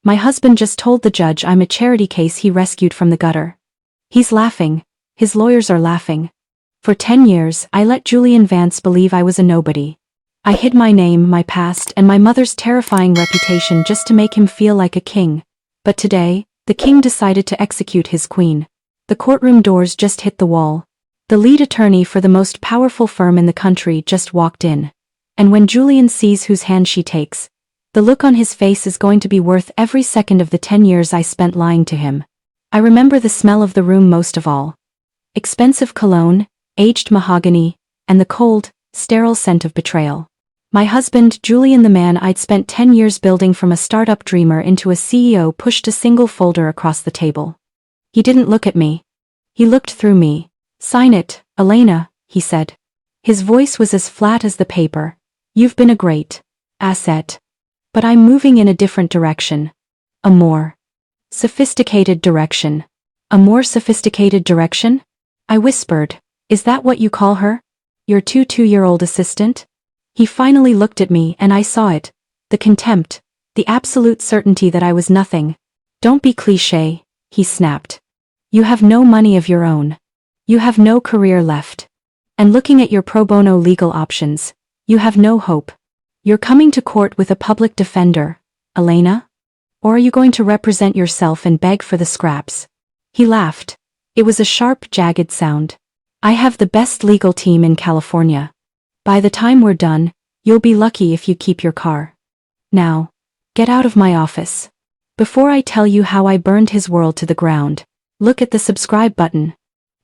My husband just told the judge I'm a charity case he rescued from the gutter. He's laughing. His lawyers are laughing. For 10 years, I let Julian Vance believe I was a nobody. I hid my name, my past, and my mother's terrifying reputation just to make him feel like a king. But today, the king decided to execute his queen. The courtroom doors just hit the wall. The lead attorney for the most powerful firm in the country just walked in. And when Julian sees whose hand she takes, the look on his face is going to be worth every second of the 10 years I spent lying to him. I remember the smell of the room most of all. Expensive cologne, aged mahogany, and the cold, sterile scent of betrayal. My husband, Julian, the man I'd spent 10 years building from a startup dreamer into a CEO, pushed a single folder across the table. He didn't look at me. He looked through me. "Sign it, Elena," he said. His voice was as flat as the paper. "You've been a great asset. But I'm moving in a different direction. A more sophisticated direction." "A more sophisticated direction?" I whispered. "Is that what you call her? Your 2-year-old assistant?" He finally looked at me and I saw it. The contempt. The absolute certainty that I was nothing. "Don't be cliché," he snapped. "You have no money of your own. You have no career left. And looking at your pro bono legal options, you have no hope. You're coming to court with a public defender, Elena? Or are you going to represent yourself and beg for the scraps?" He laughed. It was a sharp, jagged sound. "I have the best legal team in California. By the time we're done, you'll be lucky if you keep your car. Now, get out of my office. Before I tell you how I burned his world to the ground, look at the subscribe button.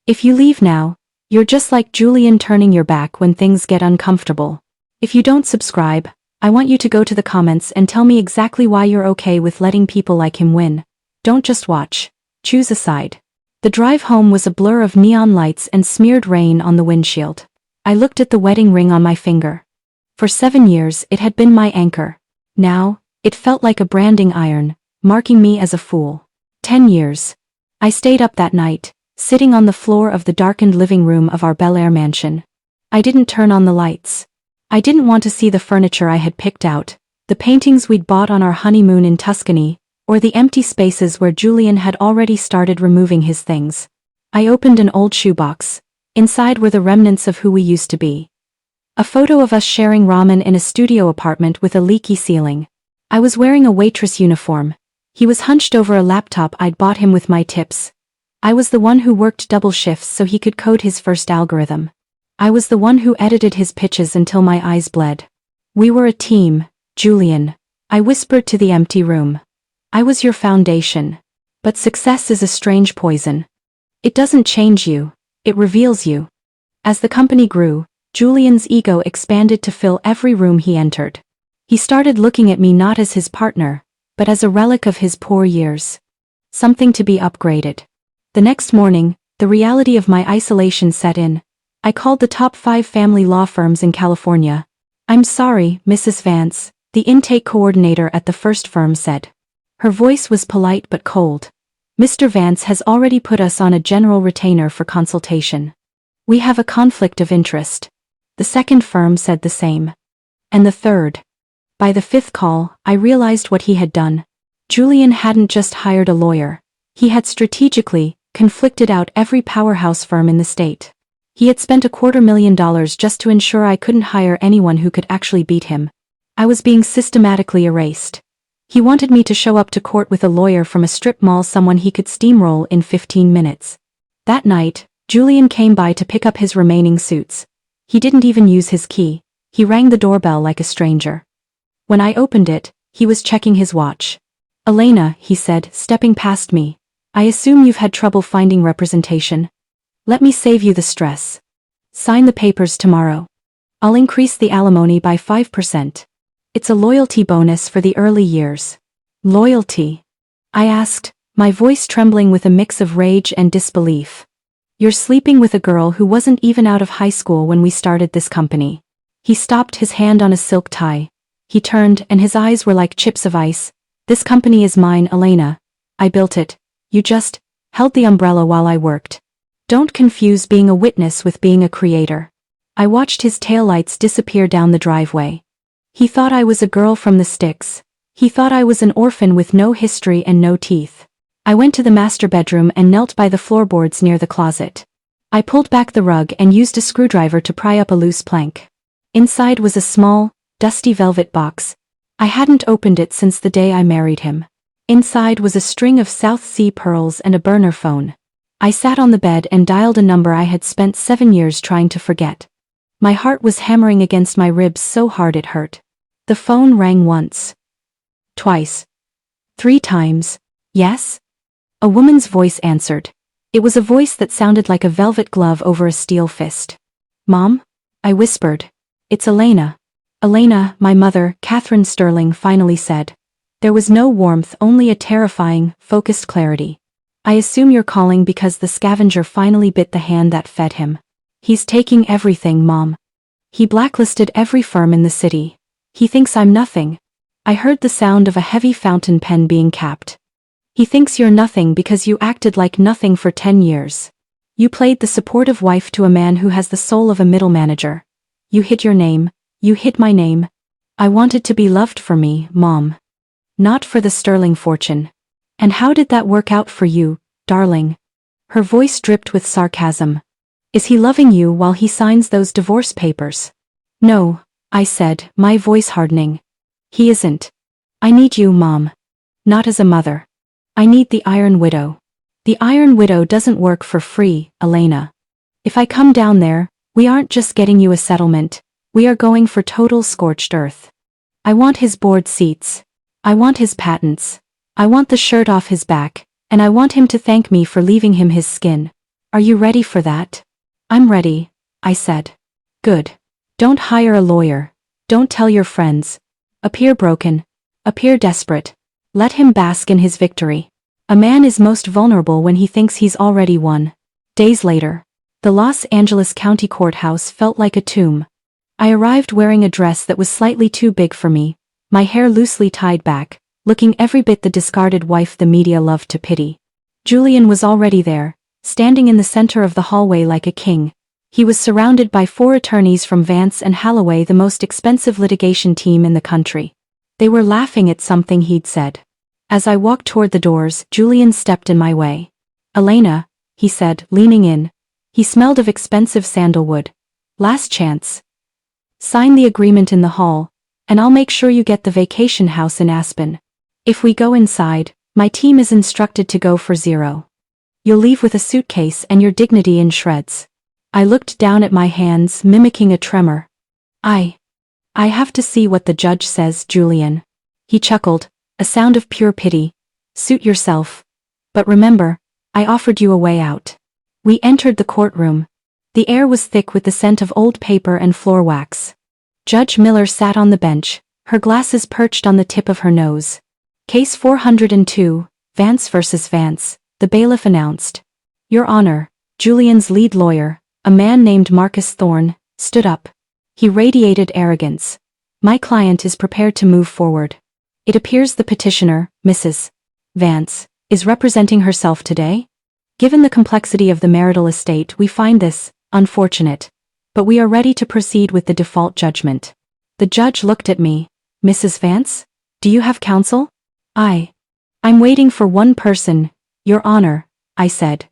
If you leave now, you're just like Julian turning your back when things get uncomfortable. If you don't subscribe, I want you to go to the comments and tell me exactly why you're okay with letting people like him win. Don't just watch. Choose a side." The drive home was a blur of neon lights and smeared rain on the windshield. I looked at the wedding ring on my finger. For 7 years, it had been my anchor. Now, it felt like a branding iron, marking me as a fool. 10 years. I stayed up that night, sitting on the floor of the darkened living room of our Bel Air mansion. I didn't turn on the lights. I didn't want to see the furniture I had picked out, the paintings we'd bought on our honeymoon in Tuscany, or the empty spaces where Julian had already started removing his things. I opened an old shoebox. Inside were the remnants of who we used to be. A photo of us sharing ramen in a studio apartment with a leaky ceiling. I was wearing a waitress uniform. He was hunched over a laptop I'd bought him with my tips. I was the one who worked double shifts so he could code his first algorithm. I was the one who edited his pitches until my eyes bled. "We were a team, Julian," I whispered to the empty room. "I was your foundation. But success is a strange poison. It doesn't change you. It reveals you." As the company grew, Julian's ego expanded to fill every room he entered. He started looking at me not as his partner, but as a relic of his poor years. Something to be upgraded. The next morning, the reality of my isolation set in. I called the top 5 family law firms in California. "I'm sorry, Mrs. Vance," the intake coordinator at the first firm said. Her voice was polite but cold. "Mr. Vance has already put us on a general retainer for consultation. We have a conflict of interest." The second firm said the same. And the third. By the 5th call, I realized what he had done. Julian hadn't just hired a lawyer. He had strategically conflicted out every powerhouse firm in the state. He had spent $250,000 just to ensure I couldn't hire anyone who could actually beat him. I was being systematically erased. He wanted me to show up to court with a lawyer from a strip mall, someone he could steamroll in 15 minutes. That night, Julian came by to pick up his remaining suits. He didn't even use his key. He rang the doorbell like a stranger. When I opened it, he was checking his watch. "Elena," he said, stepping past me, "I assume you've had trouble finding representation. Let me save you the stress. Sign the papers tomorrow. I'll increase the alimony by 5%. It's a loyalty bonus for the early years." "Loyalty?" I asked, my voice trembling with a mix of rage and disbelief. "You're sleeping with a girl who wasn't even out of high school when we started this company." He stopped, his hand on a silk tie. He turned and his eyes were like chips of ice. "This company is mine, Elena. I built it. You just held the umbrella while I worked. Don't confuse being a witness with being a creator." I watched his taillights disappear down the driveway. He thought I was a girl from the sticks. He thought I was an orphan with no history and no teeth. I went to the master bedroom and knelt by the floorboards near the closet. I pulled back the rug and used a screwdriver to pry up a loose plank. Inside was a small, dusty velvet box. I hadn't opened it since the day I married him. Inside was a string of South Sea pearls and a burner phone. I sat on the bed and dialed a number I had spent 7 years trying to forget. My heart was hammering against my ribs so hard it hurt. The phone rang once. Twice. 3 times. Yes? A woman's voice answered. It was a voice that sounded like a velvet glove over a steel fist. Mom? I whispered. It's Elena. Elena, my mother, Catherine Sterling finally said. There was no warmth, only a terrifying, focused clarity. I assume you're calling because the scavenger finally bit the hand that fed him. He's taking everything, Mom. He blacklisted every firm in the city. He thinks I'm nothing. I heard the sound of a heavy fountain pen being capped. He thinks you're nothing because you acted like nothing for 10 years. You played the supportive wife to a man who has the soul of a middle manager. You hid your name. You hid my name. I wanted to be loved for me, Mom. Not for the Sterling fortune. And how did that work out for you, darling? Her voice dripped with sarcasm. Is he loving you while he signs those divorce papers? No, I said, my voice hardening. He isn't. I need you, Mom. Not as a mother. I need the Iron Widow. The Iron Widow doesn't work for free, Elena. If I come down there, we aren't just getting you a settlement, we are going for total scorched earth. I want his board seats. I want his patents. I want the shirt off his back, and I want him to thank me for leaving him his skin. Are you ready for that? I'm ready, I said. Good. Don't hire a lawyer. Don't tell your friends. Appear broken. Appear desperate. Let him bask in his victory. A man is most vulnerable when he thinks he's already won. Days later, the Los Angeles County Courthouse felt like a tomb. I arrived wearing a dress that was slightly too big for me, my hair loosely tied back, looking every bit the discarded wife the media loved to pity. Julian was already there, standing in the center of the hallway like a king. He was surrounded by 4 attorneys from Vance and Halloway, the most expensive litigation team in the country. They were laughing at something he'd said. As I walked toward the doors, Julian stepped in my way. Elena, he said, leaning in. He smelled of expensive sandalwood. Last chance. Sign the agreement in the hall, and I'll make sure you get the vacation house in Aspen. If we go inside, my team is instructed to go for 0. You'll leave with a suitcase and your dignity in shreds. I looked down at my hands, mimicking a tremor. I have to see what the judge says, Julian. He chuckled, a sound of pure pity. Suit yourself. But remember, I offered you a way out. We entered the courtroom. The air was thick with the scent of old paper and floor wax. Judge Miller sat on the bench, her glasses perched on the tip of her nose. Case 402, Vance versus Vance, the bailiff announced. Your Honor, Julian's lead lawyer, a man named Marcus Thorne, stood up. He radiated arrogance. My client is prepared to move forward. It appears the petitioner, Mrs. Vance, is representing herself today? Given the complexity of the marital estate, we find this unfortunate. But we are ready to proceed with the default judgment. The judge looked at me. Mrs. Vance? Do you have counsel? I'm waiting for one person, Your Honor, I said.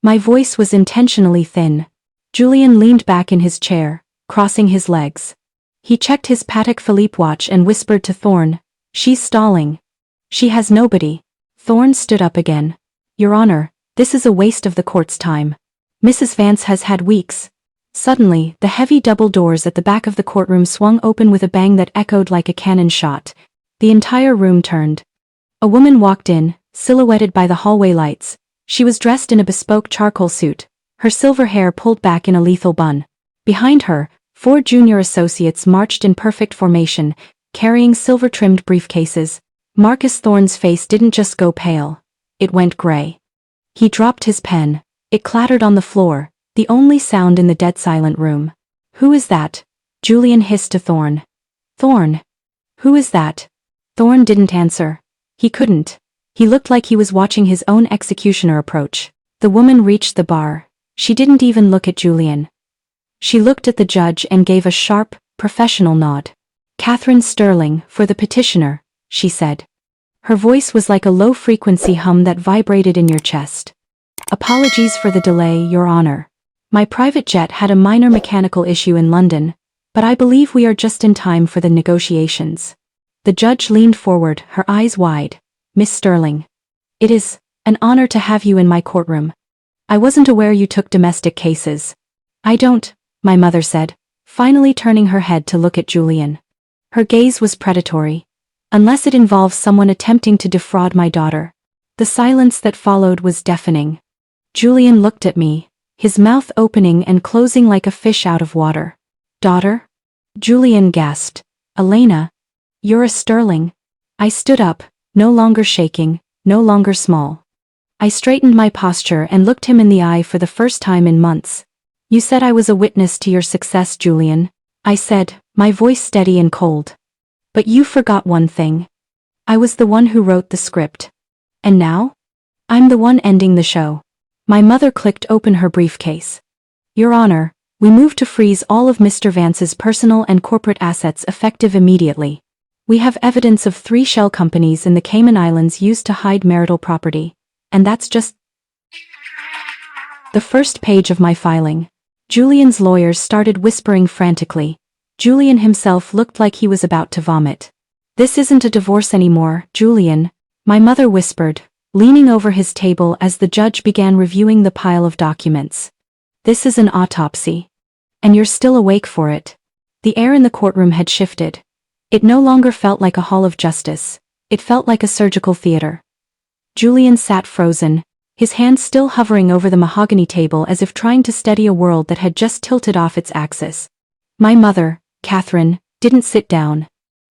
My voice was intentionally thin. Julian leaned back in his chair, crossing his legs. He checked his Patek Philippe watch and whispered to Thorne, She's stalling. She has nobody. Thorne stood up again. Your Honor, this is a waste of the court's time. Mrs. Vance has had weeks. Suddenly, the heavy double doors at the back of the courtroom swung open with a bang that echoed like a cannon shot. The entire room turned. A woman walked in, silhouetted by the hallway lights. She was dressed in a bespoke charcoal suit, her silver hair pulled back in a lethal bun. Behind her, 4 junior associates marched in perfect formation, carrying silver-trimmed briefcases. Marcus Thorne's face didn't just go pale. It went gray. He dropped his pen. It clattered on the floor, the only sound in the dead-silent room. Who is that? Julian hissed to Thorne. Thorne. Who is that? Thorne didn't answer. He couldn't. He looked like he was watching his own executioner approach. The woman reached the bar. She didn't even look at Julian. She looked at the judge and gave a sharp, professional nod. Catherine Sterling, for the petitioner, she said. Her voice was like a low-frequency hum that vibrated in your chest. Apologies for the delay, Your Honor. My private jet had a minor mechanical issue in London, but I believe we are just in time for the negotiations. The judge leaned forward, her eyes wide. Miss Sterling. It is an honor to have you in my courtroom. I wasn't aware you took domestic cases. I don't, my mother said, finally turning her head to look at Julian. Her gaze was predatory. Unless it involves someone attempting to defraud my daughter. The silence that followed was deafening. Julian looked at me, his mouth opening and closing like a fish out of water. Daughter? Julian gasped. Elena. You're a Sterling. I stood up, no longer shaking, no longer small. I straightened my posture and looked him in the eye for the first time in months. You said I was a witness to your success, Julian. I said, my voice steady and cold. But you forgot one thing. I was the one who wrote the script. And now? I'm the one ending the show. My mother clicked open her briefcase. Your Honor, we move to freeze all of Mr. Vance's personal and corporate assets effective immediately. We have evidence of 3 shell companies in the Cayman Islands used to hide marital property. And that's just the first page of my filing. Julian's lawyers started whispering frantically. Julian himself looked like he was about to vomit. This isn't a divorce anymore, Julian, my mother whispered, leaning over his table as the judge began reviewing the pile of documents. This is an autopsy. And you're still awake for it. The air in the courtroom had shifted. It no longer felt like a hall of justice. It felt like a surgical theater. Julian sat frozen, his hands still hovering over the mahogany table as if trying to steady a world that had just tilted off its axis. My mother, Catherine, didn't sit down.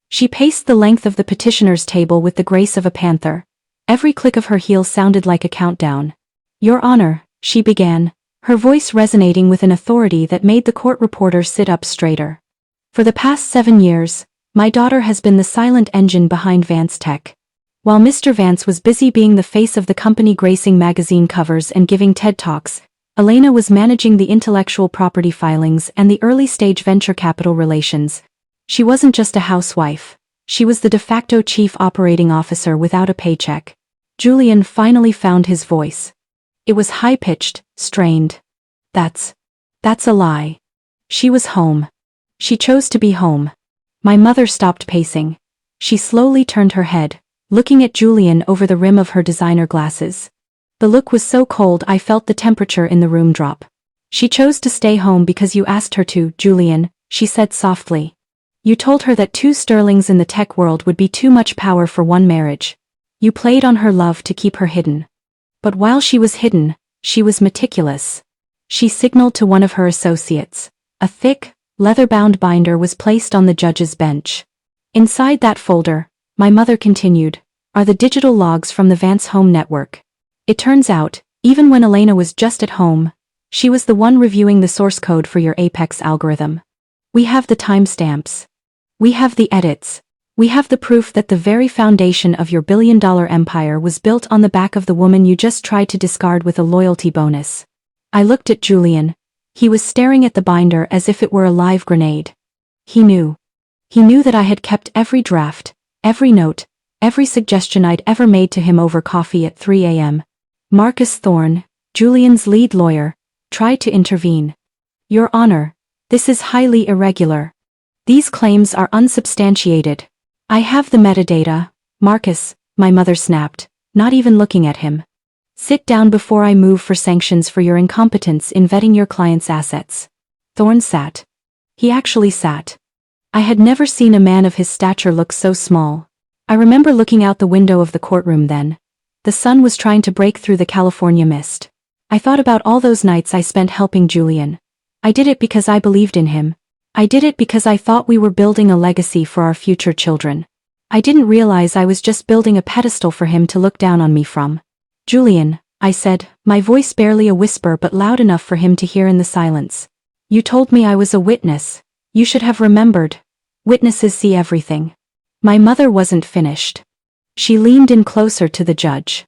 She paced the length of the petitioner's table with the grace of a panther. Every click of her heels sounded like a countdown. Your Honor, she began, her voice resonating with an authority that made the court reporter sit up straighter. For the past 7 years, my daughter has been the silent engine behind Vance Tech. While Mr. Vance was busy being the face of the company gracing magazine covers and giving TED Talks, Elena was managing the intellectual property filings and the early-stage venture capital relations. She wasn't just a housewife. She was the de facto chief operating officer without a paycheck. Julian finally found his voice. It was high-pitched, strained. That's a lie. She was home. She chose to be home. My mother stopped pacing. She slowly turned her head, looking at Julian over the rim of her designer glasses. The look was so cold I felt the temperature in the room drop. She chose to stay home because you asked her to, Julian, she said softly. You told her that 2 Sterlings in the tech world would be too much power for one marriage. You played on her love to keep her hidden. But while she was hidden, she was meticulous. She signaled to one of her associates. A thick, leather-bound binder was placed on the judge's bench. Inside that folder, my mother continued, are the digital logs from the Vance home network. It turns out, even when Elena was just at home, she was the one reviewing the source code for your Apex algorithm. We have the timestamps. We have the edits. We have the proof that the very foundation of your billion-dollar empire was built on the back of the woman you just tried to discard with a loyalty bonus. I looked at Julian. He was staring at the binder as if it were a live grenade. He knew. He knew that I had kept every draft, every note, every suggestion I'd ever made to him over coffee at 3 a.m. Marcus Thorne, Julian's lead lawyer, tried to intervene. Your Honor, this is highly irregular. These claims are unsubstantiated. I have the metadata, Marcus, my mother snapped, not even looking at him. Sit down before I move for sanctions for your incompetence in vetting your client's assets. Thorne sat. He actually sat. I had never seen a man of his stature look so small. I remember looking out the window of the courtroom then. The sun was trying to break through the California mist. I thought about all those nights I spent helping Julian. I did it because I believed in him. I did it because I thought we were building a legacy for our future children. I didn't realize I was just building a pedestal for him to look down on me from. Julian, I said, my voice barely a whisper but loud enough for him to hear in the silence. You told me I was a witness. You should have remembered. Witnesses see everything. My mother wasn't finished. She leaned in closer to the judge.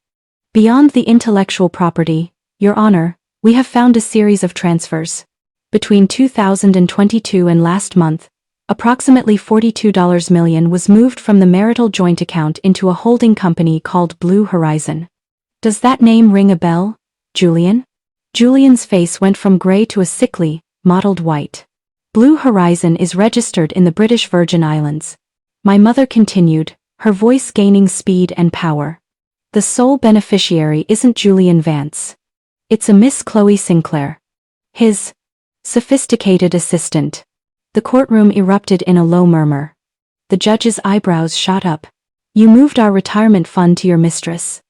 Beyond the intellectual property, Your Honor, we have found a series of transfers. Between 2022 and last month, Approximately $42 million was moved from the marital joint account into a holding company called Blue Horizon. Does that name ring a bell, Julian? Julian's face went from gray to a sickly, mottled white. Blue Horizon is registered in the British Virgin Islands. My mother continued, her voice gaining speed and power. The sole beneficiary isn't Julian Vance. It's a Miss Chloe Sinclair. His sophisticated assistant. The courtroom erupted in a low murmur. The judge's eyebrows shot up. You moved our retirement fund to your mistress?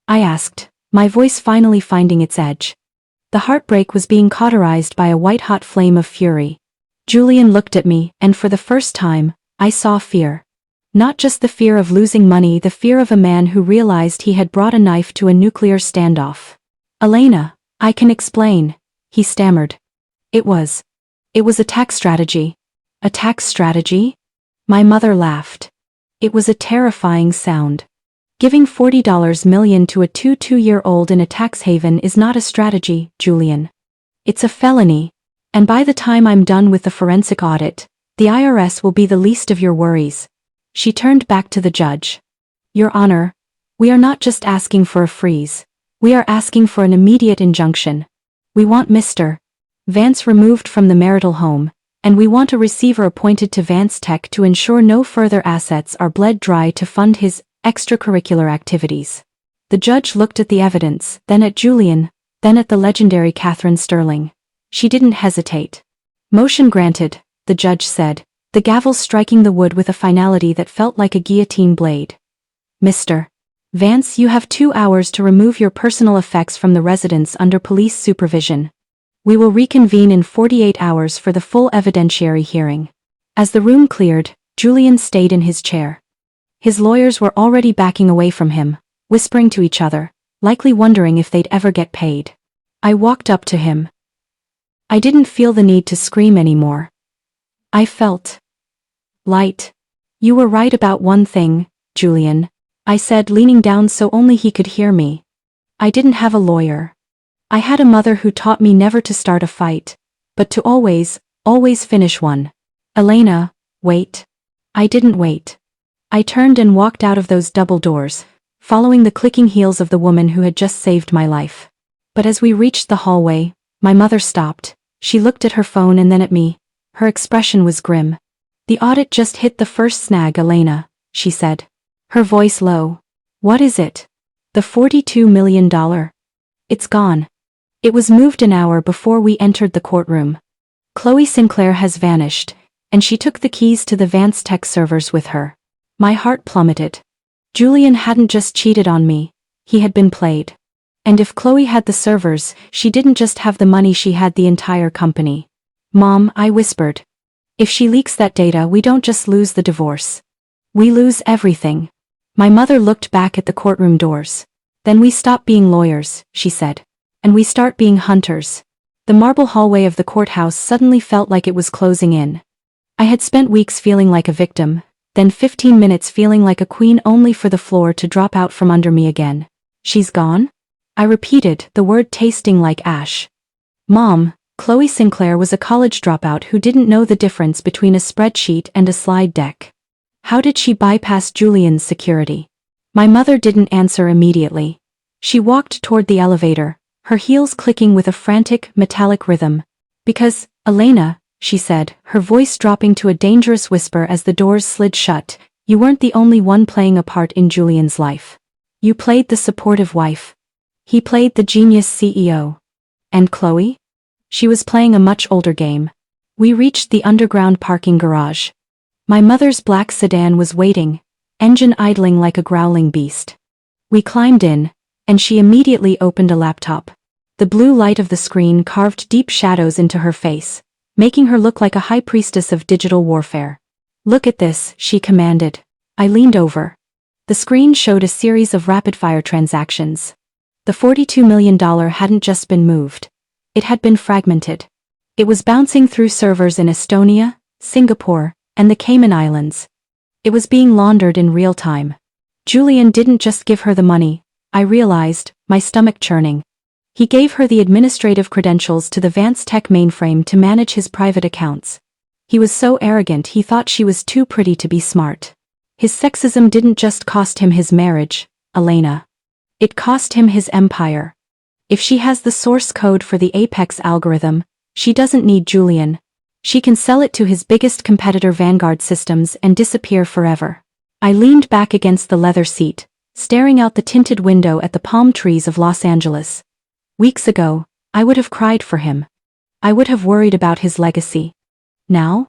I asked, my voice finally finding its edge. The heartbreak was being cauterized by a white-hot flame of fury. Julian looked at me, and for the first time, I saw fear. Not just the fear of losing money, the fear of a man who realized he had brought a knife to a nuclear standoff. Elena, I can explain, he stammered. It was a tax strategy. A tax strategy? My mother laughed. It was a terrifying sound. Giving $40 million to a 2-year-old in a tax haven is not a strategy, Julian. It's a felony. And by the time I'm done with the forensic audit, the IRS will be the least of your worries. She turned back to the judge. Your Honor, we are not just asking for a freeze. We are asking for an immediate injunction. We want Mr. Vance removed from the marital home, and we want a receiver appointed to Vance Tech to ensure no further assets are bled dry to fund his extracurricular activities. The judge looked at the evidence, then at Julian, then at the legendary Catherine Sterling. She didn't hesitate. Motion granted, the judge said, the gavel striking the wood with a finality that felt like a guillotine blade. Mr. Vance, you have 2 hours to remove your personal effects from the residence under police supervision. We will reconvene in 48 hours for the full evidentiary hearing. As the room cleared, Julian stayed in his chair. His lawyers were already backing away from him, whispering to each other, likely wondering if they'd ever get paid. I walked up to him. I didn't feel the need to scream anymore. I felt light. You were right about one thing, Julian, I said, leaning down so only he could hear me. I didn't have a lawyer. I had a mother who taught me never to start a fight, but to always finish one. Elena, wait. I didn't wait. I turned and walked out of those double doors, following the clicking heels of the woman who had just saved my life. But as we reached the hallway, my mother stopped. She looked at her phone and then at me. Her expression was grim. The audit just hit the first snag, Elena, she said. Her voice low. What is it? The $42 million. It's gone. It was moved an hour before we entered the courtroom. Chloe Sinclair has vanished, and she took the keys to the Vance Tech servers with her. My heart plummeted. Julian hadn't just cheated on me, he had been played. And if Chloe had the servers, she didn't just have the money, she had the entire company. Mom, I whispered. If she leaks that data, we don't just lose the divorce. We lose everything. My mother looked back at the courtroom doors. Then we stop being lawyers, she said. And we start being hunters. The marble hallway of the courthouse suddenly felt like it was closing in. I had spent weeks feeling like a victim, then 15 minutes feeling like a queen, only for the floor to drop out from under me again. She's gone? I repeated, the word tasting like ash. Mom, Chloe Sinclair was a college dropout who didn't know the difference between a spreadsheet and a slide deck. How did she bypass Julian's security? My mother didn't answer immediately. She walked toward the elevator, her heels clicking with a frantic, metallic rhythm. Because, Elena, she said, her voice dropping to a dangerous whisper as the doors slid shut, you weren't the only one playing a part in Julian's life. You played the supportive wife. He played the genius CEO. And Chloe? She was playing a much older game. We reached the underground parking garage. My mother's black sedan was waiting, engine idling like a growling beast. We climbed in, and she immediately opened a laptop. The blue light of the screen carved deep shadows into her face, making her look like a high priestess of digital warfare. Look at this, she commanded. I leaned over. The screen showed a series of rapid-fire transactions. The $42 million hadn't just been moved. It had been fragmented. It was bouncing through servers in Estonia, Singapore, and the Cayman Islands. It was being laundered in real time. Julian didn't just give her the money, I realized, my stomach churning. He gave her the administrative credentials to the Vance Tech mainframe to manage his private accounts. He was so arrogant he thought she was too pretty to be smart. His sexism didn't just cost him his marriage, Elena. It cost him his empire. If she has the source code for the Apex algorithm, she doesn't need Julian. She can sell it to his biggest competitor Vanguard Systems and disappear forever. I leaned back against the leather seat, staring out the tinted window at the palm trees of Los Angeles. Weeks ago, I would have cried for him. I would have worried about his legacy. Now?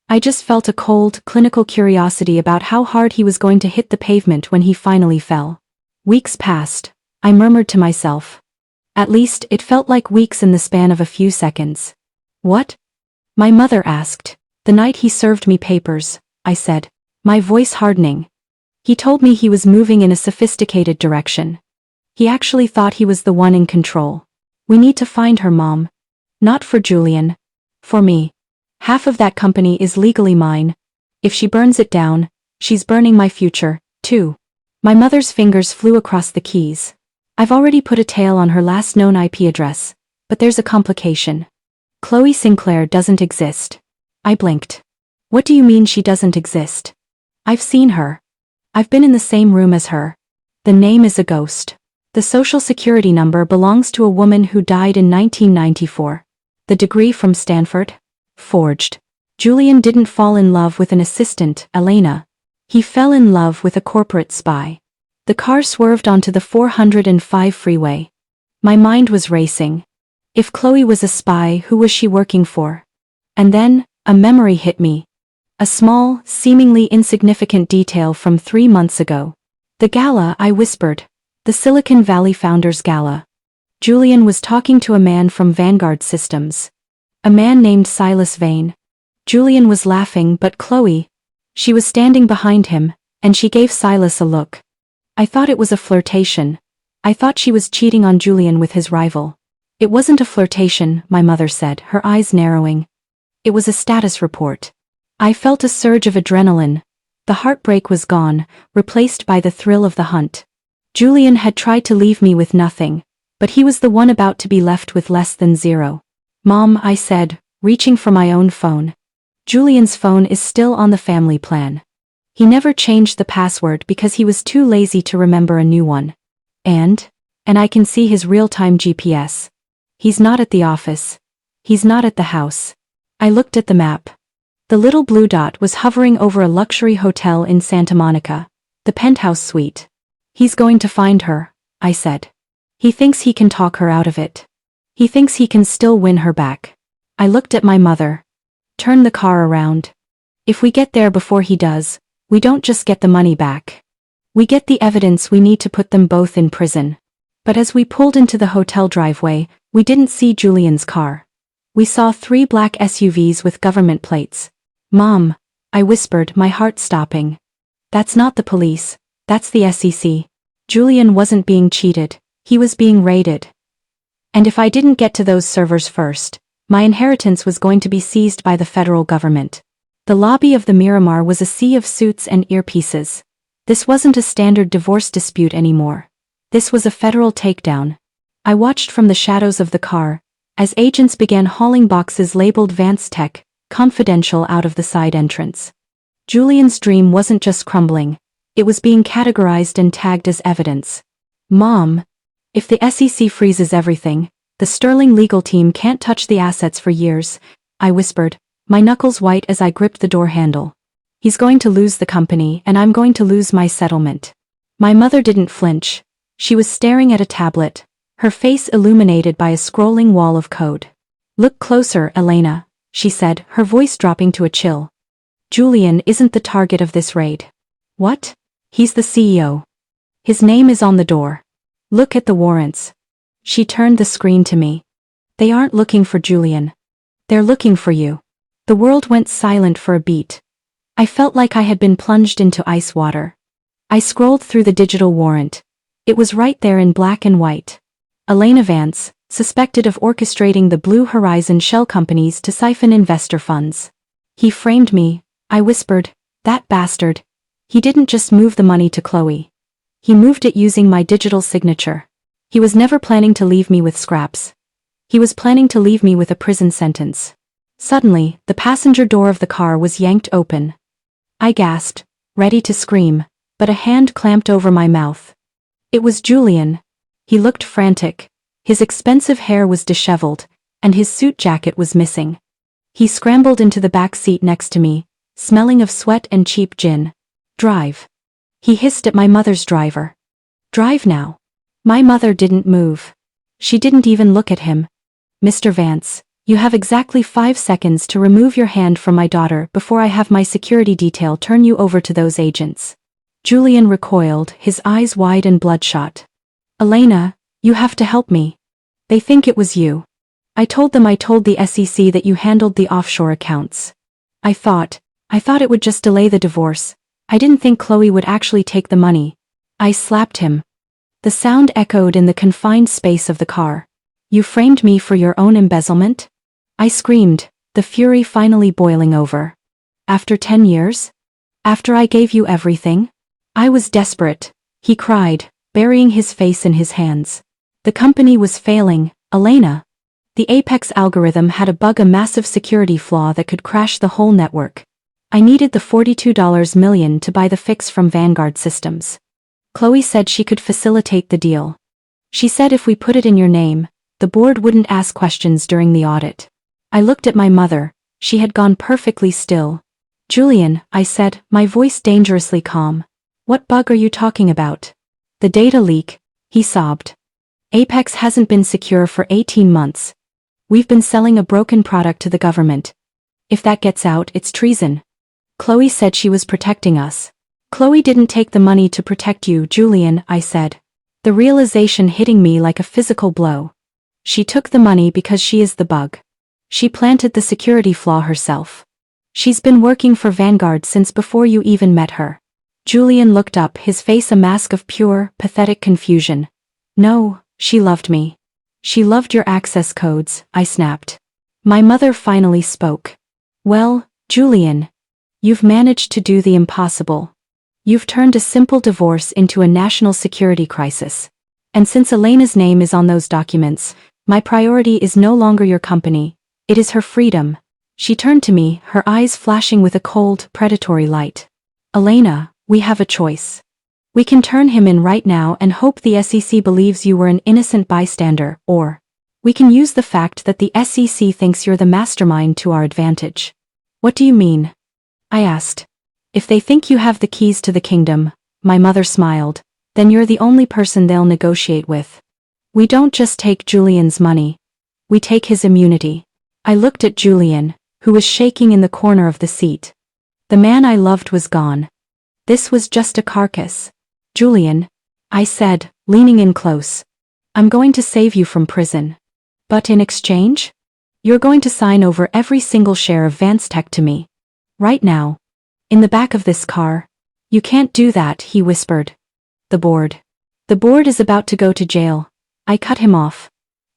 I just felt a cold, clinical curiosity about how hard he was going to hit the pavement when he finally fell. Weeks passed, I murmured to myself. At least, it felt like weeks in the span of a few seconds. What? My mother asked. The night he served me papers, I said, my voice hardening. He told me he was moving in a sophisticated direction. He actually thought he was the one in control. We need to find her, Mom. Not for Julian. For me. Half of that company is legally mine. If she burns it down, she's burning my future, too. My mother's fingers flew across the keys. I've already put a tail on her last known IP address, but there's a complication. Chloe Sinclair doesn't exist. I blinked. What do you mean she doesn't exist? I've seen her. I've been in the same room as her. The name is a ghost. The social security number belongs to a woman who died in 1994. The degree from Stanford? Forged. Julian didn't fall in love with an assistant, Elena. He fell in love with a corporate spy. The car swerved onto the 405 freeway. My mind was racing. If Chloe was a spy, who was she working for? And then, a memory hit me. A small, seemingly insignificant detail from 3 months ago. The gala, I whispered. The Silicon Valley Founders Gala. Julian was talking to a man from Vanguard Systems. A man named Silas Vane. Julian was laughing, but Chloe, she was standing behind him, and she gave Silas a look. I thought it was a flirtation. I thought she was cheating on Julian with his rival. It wasn't a flirtation, my mother said, her eyes narrowing. It was a status report. I felt a surge of adrenaline. The heartbreak was gone, replaced by the thrill of the hunt. Julian had tried to leave me with nothing, but he was the one about to be left with less than zero. Mom, I said, reaching for my own phone. Julian's phone is still on the family plan. He never changed the password because he was too lazy to remember a new one. And I can see his real-time GPS. He's not at the office. He's not at the house. I looked at the map. The little blue dot was hovering over a luxury hotel in Santa Monica, the penthouse suite. He's going to find her, I said. He thinks he can talk her out of it. He thinks he can still win her back. I looked at my mother. Turn the car around. If we get there before he does, we don't just get the money back. We get the evidence we need to put them both in prison. But as we pulled into the hotel driveway, we didn't see Julian's car. We saw 3 black SUVs with government plates. Mom, I whispered, my heart stopping. That's not the police, that's the SEC. Julian wasn't being cheated, he was being raided. And if I didn't get to those servers first, my inheritance was going to be seized by the federal government. The lobby of the Miramar was a sea of suits and earpieces. This wasn't a standard divorce dispute anymore. This was a federal takedown. I watched from the shadows of the car, as agents began hauling boxes labeled Vance Tech, Confidential out of the side entrance. Julian's dream wasn't just crumbling, it was being categorized and tagged as evidence. Mom, if the SEC freezes everything, the Sterling legal team can't touch the assets for years, I whispered, my knuckles white as I gripped the door handle. He's going to lose the company and I'm going to lose my settlement. My mother didn't flinch. She was staring at a tablet, her face illuminated by a scrolling wall of code. Look closer, Elena, she said, her voice dropping to a chill. Julian isn't the target of this raid. What? He's the CEO. His name is on the door. Look at the warrants. She turned the screen to me. They aren't looking for Julian. They're looking for you. The world went silent for a beat. I felt like I had been plunged into ice water. I scrolled through the digital warrant. It was right there in black and white. Elena Vance, suspected of orchestrating the Blue Horizon shell companies to siphon investor funds. He framed me, I whispered, that bastard. He didn't just move the money to Chloe. He moved it using my digital signature. He was never planning to leave me with scraps. He was planning to leave me with a prison sentence. Suddenly, the passenger door of the car was yanked open. I gasped, ready to scream, but a hand clamped over my mouth. It was Julian. He looked frantic. His expensive hair was disheveled, and his suit jacket was missing. He scrambled into the back seat next to me, smelling of sweat and cheap gin. Drive. He hissed at my mother's driver. Drive now. My mother didn't move. She didn't even look at him. Mr. Vance, you have exactly 5 seconds to remove your hand from my daughter before I have my security detail turn you over to those agents. Julian recoiled, his eyes wide and bloodshot. Elena, you have to help me. They think it was you. I told the SEC that you handled the offshore accounts. I thought it would just delay the divorce. I didn't think Chloe would actually take the money. I slapped him. The sound echoed in the confined space of the car. You framed me for your own embezzlement? I screamed, the fury finally boiling over. After 10 years? After I gave you everything? I was desperate, he cried, burying his face in his hands. The company was failing, Elena. The Apex algorithm had a bug, a massive security flaw that could crash the whole network. I needed the $42 million to buy the fix from Vanguard Systems. Chloe said she could facilitate the deal. She said if we put it in your name, the board wouldn't ask questions during the audit. I looked at my mother. She had gone perfectly still. Julian, I said, my voice dangerously calm. What bug are you talking about? The data leak, he sobbed. Apex hasn't been secure for 18 months. We've been selling a broken product to the government. If that gets out, it's treason. Chloe said she was protecting us. Chloe didn't take the money to protect you, Julian, I said. The realization hitting me like a physical blow. She took the money because she is the bug. She planted the security flaw herself. She's been working for Vanguard since before you even met her. Julian looked up, his face a mask of pure, pathetic confusion. No, she loved me. She loved your access codes, I snapped. My mother finally spoke. Well, Julian, you've managed to do the impossible. You've turned a simple divorce into a national security crisis. And since Elena's name is on those documents, my priority is no longer your company. It is her freedom. She turned to me, her eyes flashing with a cold, predatory light. Elena, we have a choice. We can turn him in right now and hope the SEC believes you were an innocent bystander, or we can use the fact that the SEC thinks you're the mastermind to our advantage. What do you mean? I asked. If they think you have the keys to the kingdom, my mother smiled, then you're the only person they'll negotiate with. We don't just take Julian's money. We take his immunity. I looked at Julian, who was shaking in the corner of the seat. The man I loved was gone. This was just a carcass. Julian, I said, leaning in close. I'm going to save you from prison. But in exchange? You're going to sign over every single share of Vance Tech to me. Right now. In the back of this car. You can't do that, he whispered. The board. The board is about to go to jail. I cut him off.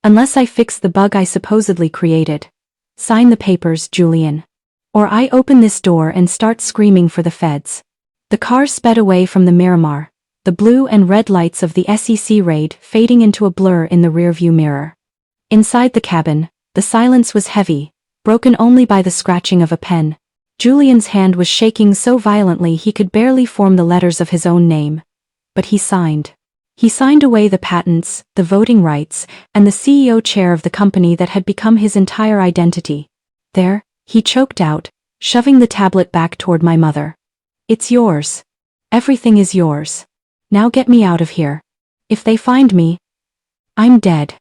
Unless I fix the bug I supposedly created. Sign the papers, Julian. Or I open this door and start screaming for the feds. The car sped away from the Miramar, the blue and red lights of the SEC raid fading into a blur in the rearview mirror. Inside the cabin, the silence was heavy, broken only by the scratching of a pen. Julian's hand was shaking so violently he could barely form the letters of his own name. But he signed. He signed away the patents, the voting rights, and the CEO chair of the company that had become his entire identity. There, he choked out, shoving the tablet back toward my mother. It's yours. Everything is yours. Now get me out of here. If they find me, I'm dead.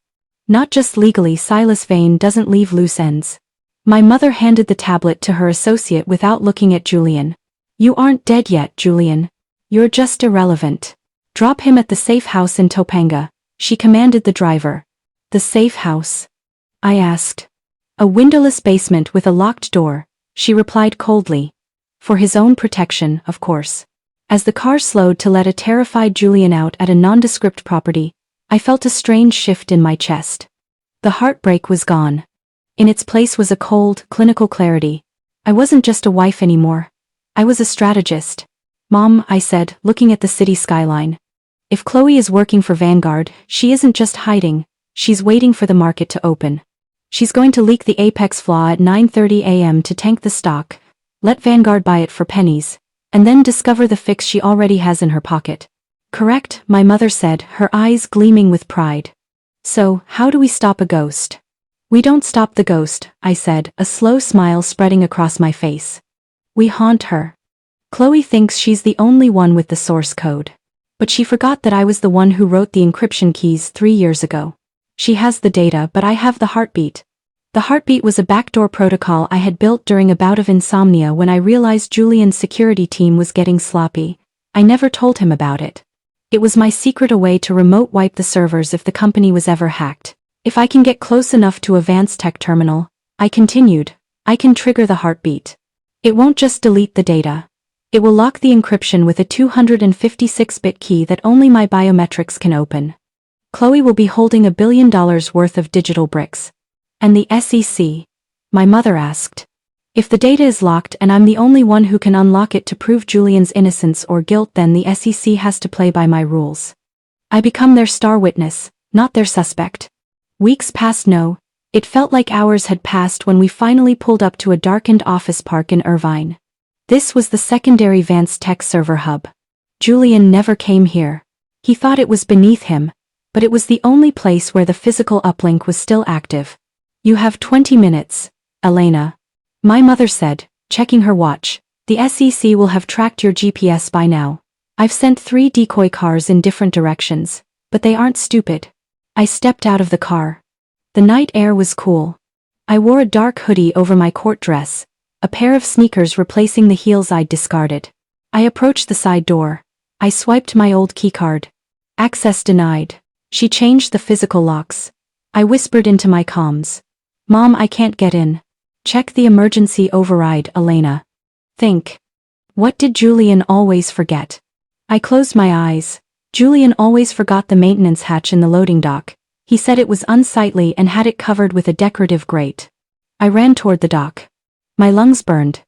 Not just legally, Silas Vane doesn't leave loose ends. My mother handed the tablet to her associate without looking at Julian. You aren't dead yet, Julian. You're just irrelevant. Drop him at the safe house in Topanga, she commanded the driver. The safe house? I asked. A windowless basement with a locked door, she replied coldly. For his own protection, of course. As the car slowed to let a terrified Julian out at a nondescript property, I felt a strange shift in my chest. The heartbreak was gone. In its place was a cold, clinical clarity. I wasn't just a wife anymore. I was a strategist. Mom, I said, looking at the city skyline. If Chloe is working for Vanguard, she isn't just hiding, she's waiting for the market to open. She's going to leak the Apex flaw at 9:30 a.m. to tank the stock, let Vanguard buy it for pennies, and then discover the fix she already has in her pocket. Correct, my mother said, her eyes gleaming with pride. So, how do we stop a ghost? We don't stop the ghost, I said, a slow smile spreading across my face. We haunt her. Chloe thinks she's the only one with the source code. But she forgot that I was the one who wrote the encryption keys 3 years ago. She has the data, but I have the heartbeat. The heartbeat was a backdoor protocol I had built during a bout of insomnia when I realized Julian's security team was getting sloppy. I never told him about it. It was my secret way to remote wipe the servers if the company was ever hacked. If I can get close enough to Advanced Tech Terminal, I continued, I can trigger the heartbeat. It won't just delete the data. It will lock the encryption with a 256-bit key that only my biometrics can open. Chloe will be holding $1 billion worth of digital bricks. And the SEC? My mother asked. If the data is locked and I'm the only one who can unlock it to prove Julian's innocence or guilt, then the SEC has to play by my rules. I become their star witness, not their suspect. Weeks passed. No, it felt like hours had passed when we finally pulled up to a darkened office park in Irvine. This was the secondary Advanced Tech server hub. Julian never came here. He thought it was beneath him, but it was the only place where the physical uplink was still active. You have 20 minutes, Elena. My mother said, checking her watch. The SEC will have tracked your GPS by now. I've sent 3 decoy cars in different directions, but they aren't stupid. I stepped out of the car. The night air was cool. I wore a dark hoodie over my court dress, a pair of sneakers replacing the heels I'd discarded. I approached the side door. I swiped my old keycard. Access denied. She changed the physical locks. I whispered into my comms. Mom, I can't get in. Check the emergency override, Elena. Think. What did Julian always forget? I closed my eyes. Julian always forgot the maintenance hatch in the loading dock. He said it was unsightly and had it covered with a decorative grate. I ran toward the dock. My lungs burned.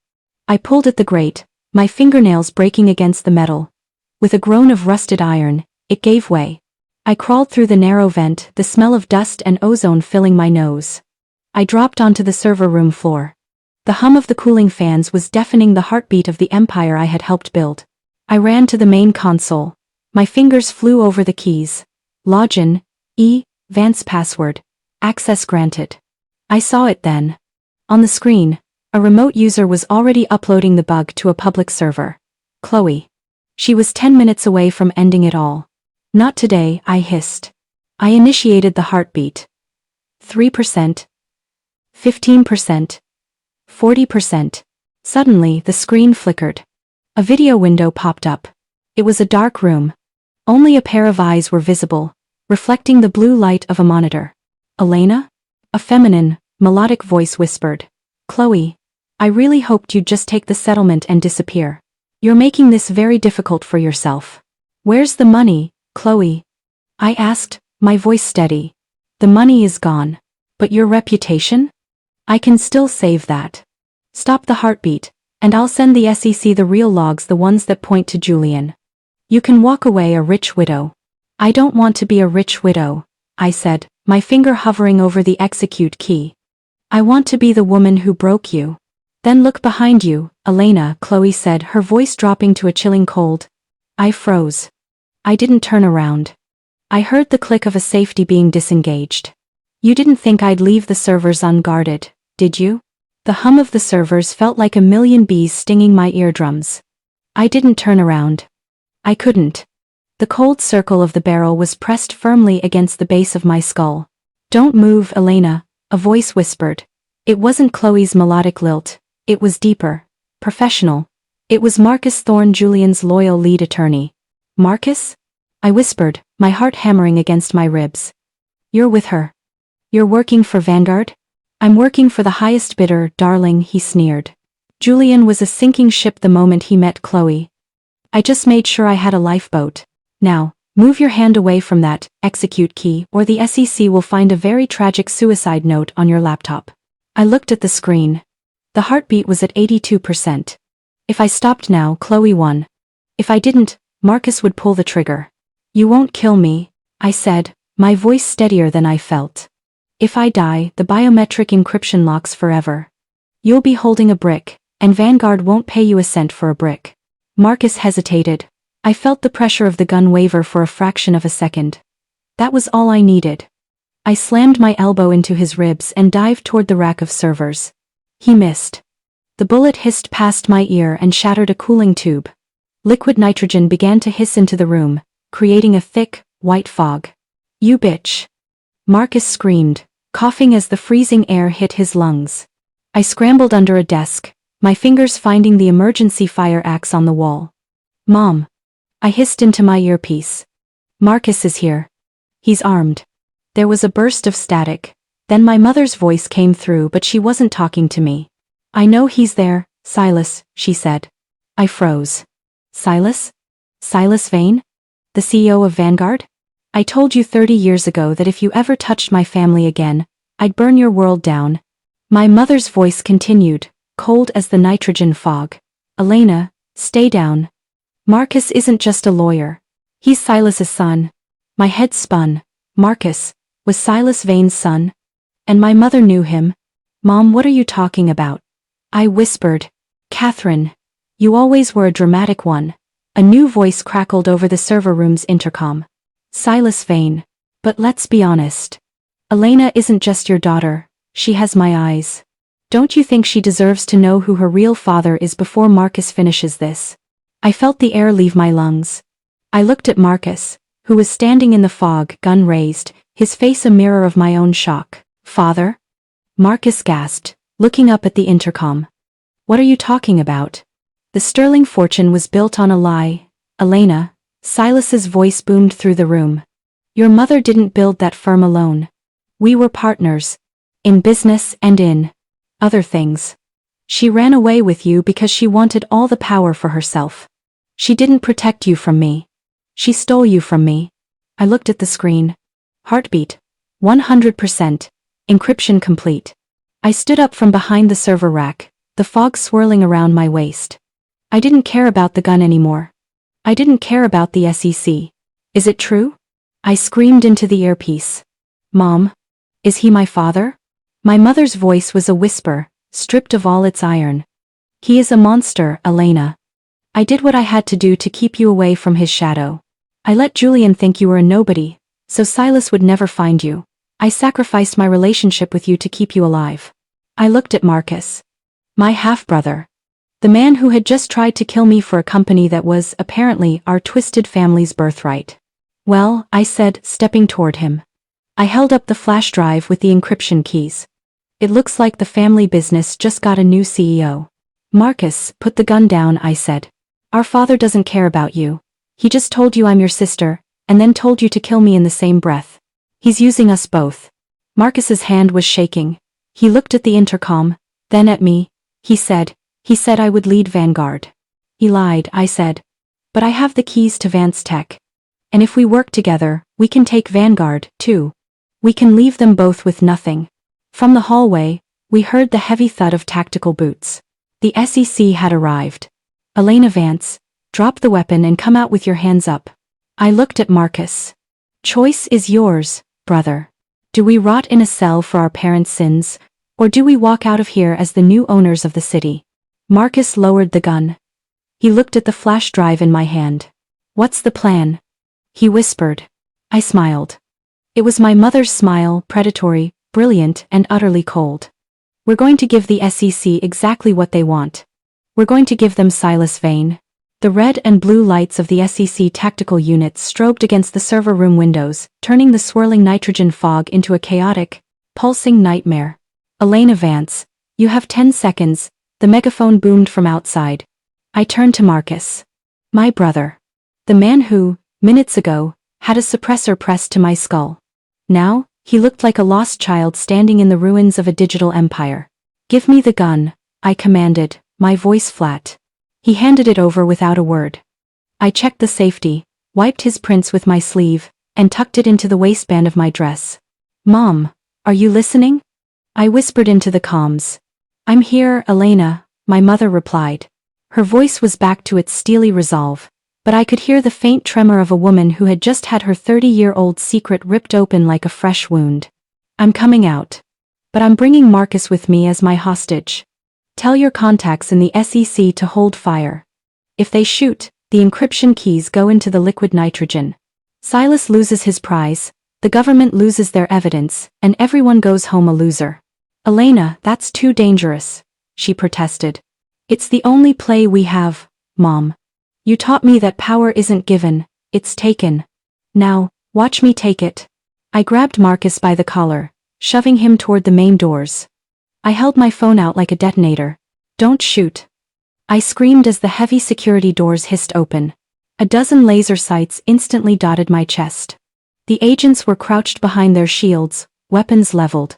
I pulled at the grate, my fingernails breaking against the metal. With a groan of rusted iron, it gave way. I crawled through the narrow vent, the smell of dust and ozone filling my nose. I dropped onto the server room floor. The hum of the cooling fans was deafening the heartbeat of the empire I had helped build. I ran to the main console. My fingers flew over the keys. Login, Vance password, access granted. I saw it then. On the screen, a remote user was already uploading the bug to a public server. Chloe. She was 10 minutes away from ending it all. Not today, I hissed. I initiated the heartbeat. 3%. 15%. 40%. Suddenly, the screen flickered. A video window popped up. It was a dark room. Only a pair of eyes were visible, reflecting the blue light of a monitor. Elena? A feminine, melodic voice whispered. Chloe, I really hoped you'd just take the settlement and disappear. You're making this very difficult for yourself. Where's the money, Chloe? I asked, my voice steady. The money is gone. But your reputation? I can still save that. Stop the heartbeat, and I'll send the SEC the real logs, the ones that point to Julian. You can walk away a rich widow. I don't want to be a rich widow, I said, my finger hovering over the execute key. I want to be the woman who broke you. Then look behind you, Elena, Chloe said, her voice dropping to a chilling cold. I froze. I didn't turn around. I heard the click of a safety being disengaged. You didn't think I'd leave the servers unguarded, did you? The hum of the servers felt like a million bees stinging my eardrums. I didn't turn around. I couldn't. The cold circle of the barrel was pressed firmly against the base of my skull. Don't move, Elena, a voice whispered. It wasn't Chloe's melodic lilt. It was deeper, professional. It was Marcus Thorne, Julian's loyal lead attorney. Marcus? I whispered, my heart hammering against my ribs. You're with her. You're working for Vanguard? I'm working for the highest bidder, darling, he sneered. Julian was a sinking ship the moment he met Chloe. I just made sure I had a lifeboat. Now, move your hand away from that execute key, or the SEC will find a very tragic suicide note on your laptop. I looked at the screen. The heartbeat was at 82%. If I stopped now, Chloe won. If I didn't, Marcus would pull the trigger. You won't kill me, I said, my voice steadier than I felt. If I die, the biometric encryption locks forever. You'll be holding a brick, and Vanguard won't pay you a cent for a brick. Marcus hesitated. I felt the pressure of the gun waver for a fraction of a second. That was all I needed. I slammed my elbow into his ribs and dived toward the rack of servers. He missed. The bullet hissed past my ear and shattered a cooling tube. Liquid nitrogen began to hiss into the room, creating a thick, white fog. You bitch. Marcus screamed, coughing as the freezing air hit his lungs. I scrambled under a desk, my fingers finding the emergency fire axe on the wall. Mom. I hissed into my earpiece. Marcus is here. He's armed. There was a burst of static. Then my mother's voice came through, but she wasn't talking to me. I know he's there, Silas, she said. I froze. Silas? Silas Vane? The CEO of Vanguard? I told you 30 years ago that if you ever touched my family again, I'd burn your world down. My mother's voice continued, cold as the nitrogen fog. Elena, stay down. Marcus isn't just a lawyer. He's Silas's son. My head spun. Marcus was Silas Vane's son? And my mother knew him. Mom, what are you talking about? I whispered. Catherine, you always were a dramatic one. A new voice crackled over the server room's intercom. Silas Vane. But let's be honest. Elena isn't just your daughter, she has my eyes. Don't you think she deserves to know who her real father is before Marcus finishes this? I felt the air leave my lungs. I looked at Marcus, who was standing in the fog, gun raised, his face a mirror of my own shock. Father? Marcus gasped, looking up at the intercom. What are you talking about? The sterling fortune was built on a lie, Elena. Silas's voice boomed through the room. Your mother didn't build that firm alone. We were partners. In business and in other things. She ran away with you because she wanted all the power for herself. She didn't protect you from me. She stole you from me. I looked at the screen. Heartbeat. 100%. Encryption complete. I stood up from behind the server rack, the fog swirling around my waist. I didn't care about the gun anymore. I didn't care about the SEC. Is it true? I screamed into the earpiece. Mom? Is he my father? My mother's voice was a whisper, stripped of all its iron. He is a monster, Elena. I did what I had to do to keep you away from his shadow. I let Julian think you were a nobody, so Silas would never find you. I sacrificed my relationship with you to keep you alive. I looked at Marcus. My half-brother. The man who had just tried to kill me for a company that was, apparently, our twisted family's birthright. Well, I said, stepping toward him. I held up the flash drive with the encryption keys. It looks like the family business just got a new CEO. Marcus, put the gun down, I said. Our father doesn't care about you. He just told you I'm your sister, and then told you to kill me in the same breath. He's using us both. Marcus's hand was shaking. He looked at the intercom, then at me. He said I would lead Vanguard. He lied, I said. But I have the keys to Vance Tech. And if we work together, we can take Vanguard, too. We can leave them both with nothing. From the hallway, we heard the heavy thud of tactical boots. The SEC had arrived. Elena Vance, drop the weapon and come out with your hands up. I looked at Marcus. Choice is yours, brother. Do we rot in a cell for our parents' sins, or do we walk out of here as the new owners of the city? Marcus lowered the gun. He looked at the flash drive in my hand. What's the plan? He whispered. I smiled. It was my mother's smile, predatory, brilliant, and utterly cold. We're going to give the SEC exactly what they want. We're going to give them Silas Vane. The red and blue lights of the SEC tactical units strobed against the server room windows, turning the swirling nitrogen fog into a chaotic, pulsing nightmare. Elena Vance, you have 10 seconds, the megaphone boomed from outside. I turned to Marcus. My brother. The man who, minutes ago, had a suppressor pressed to my skull. Now, he looked like a lost child standing in the ruins of a digital empire. Give me the gun, I commanded, my voice flat. He handed it over without a word. I checked the safety, wiped his prints with my sleeve, and tucked it into the waistband of my dress. Mom, are you listening? I whispered into the comms. I'm here, Elena, my mother replied. Her voice was back to its steely resolve, but I could hear the faint tremor of a woman who had just had her 30-year-old secret ripped open like a fresh wound. I'm coming out. But I'm bringing Marcus with me as my hostage. Tell your contacts in the SEC to hold fire. If they shoot, the encryption keys go into the liquid nitrogen. Silas loses his prize, the government loses their evidence, and everyone goes home a loser. Elena, that's too dangerous, she protested. It's the only play we have, Mom. You taught me that power isn't given, it's taken. Now, watch me take it. I grabbed Marcus by the collar, shoving him toward the main doors. I held my phone out like a detonator. Don't shoot. I screamed as the heavy security doors hissed open. A dozen laser sights instantly dotted my chest. The agents were crouched behind their shields, weapons leveled.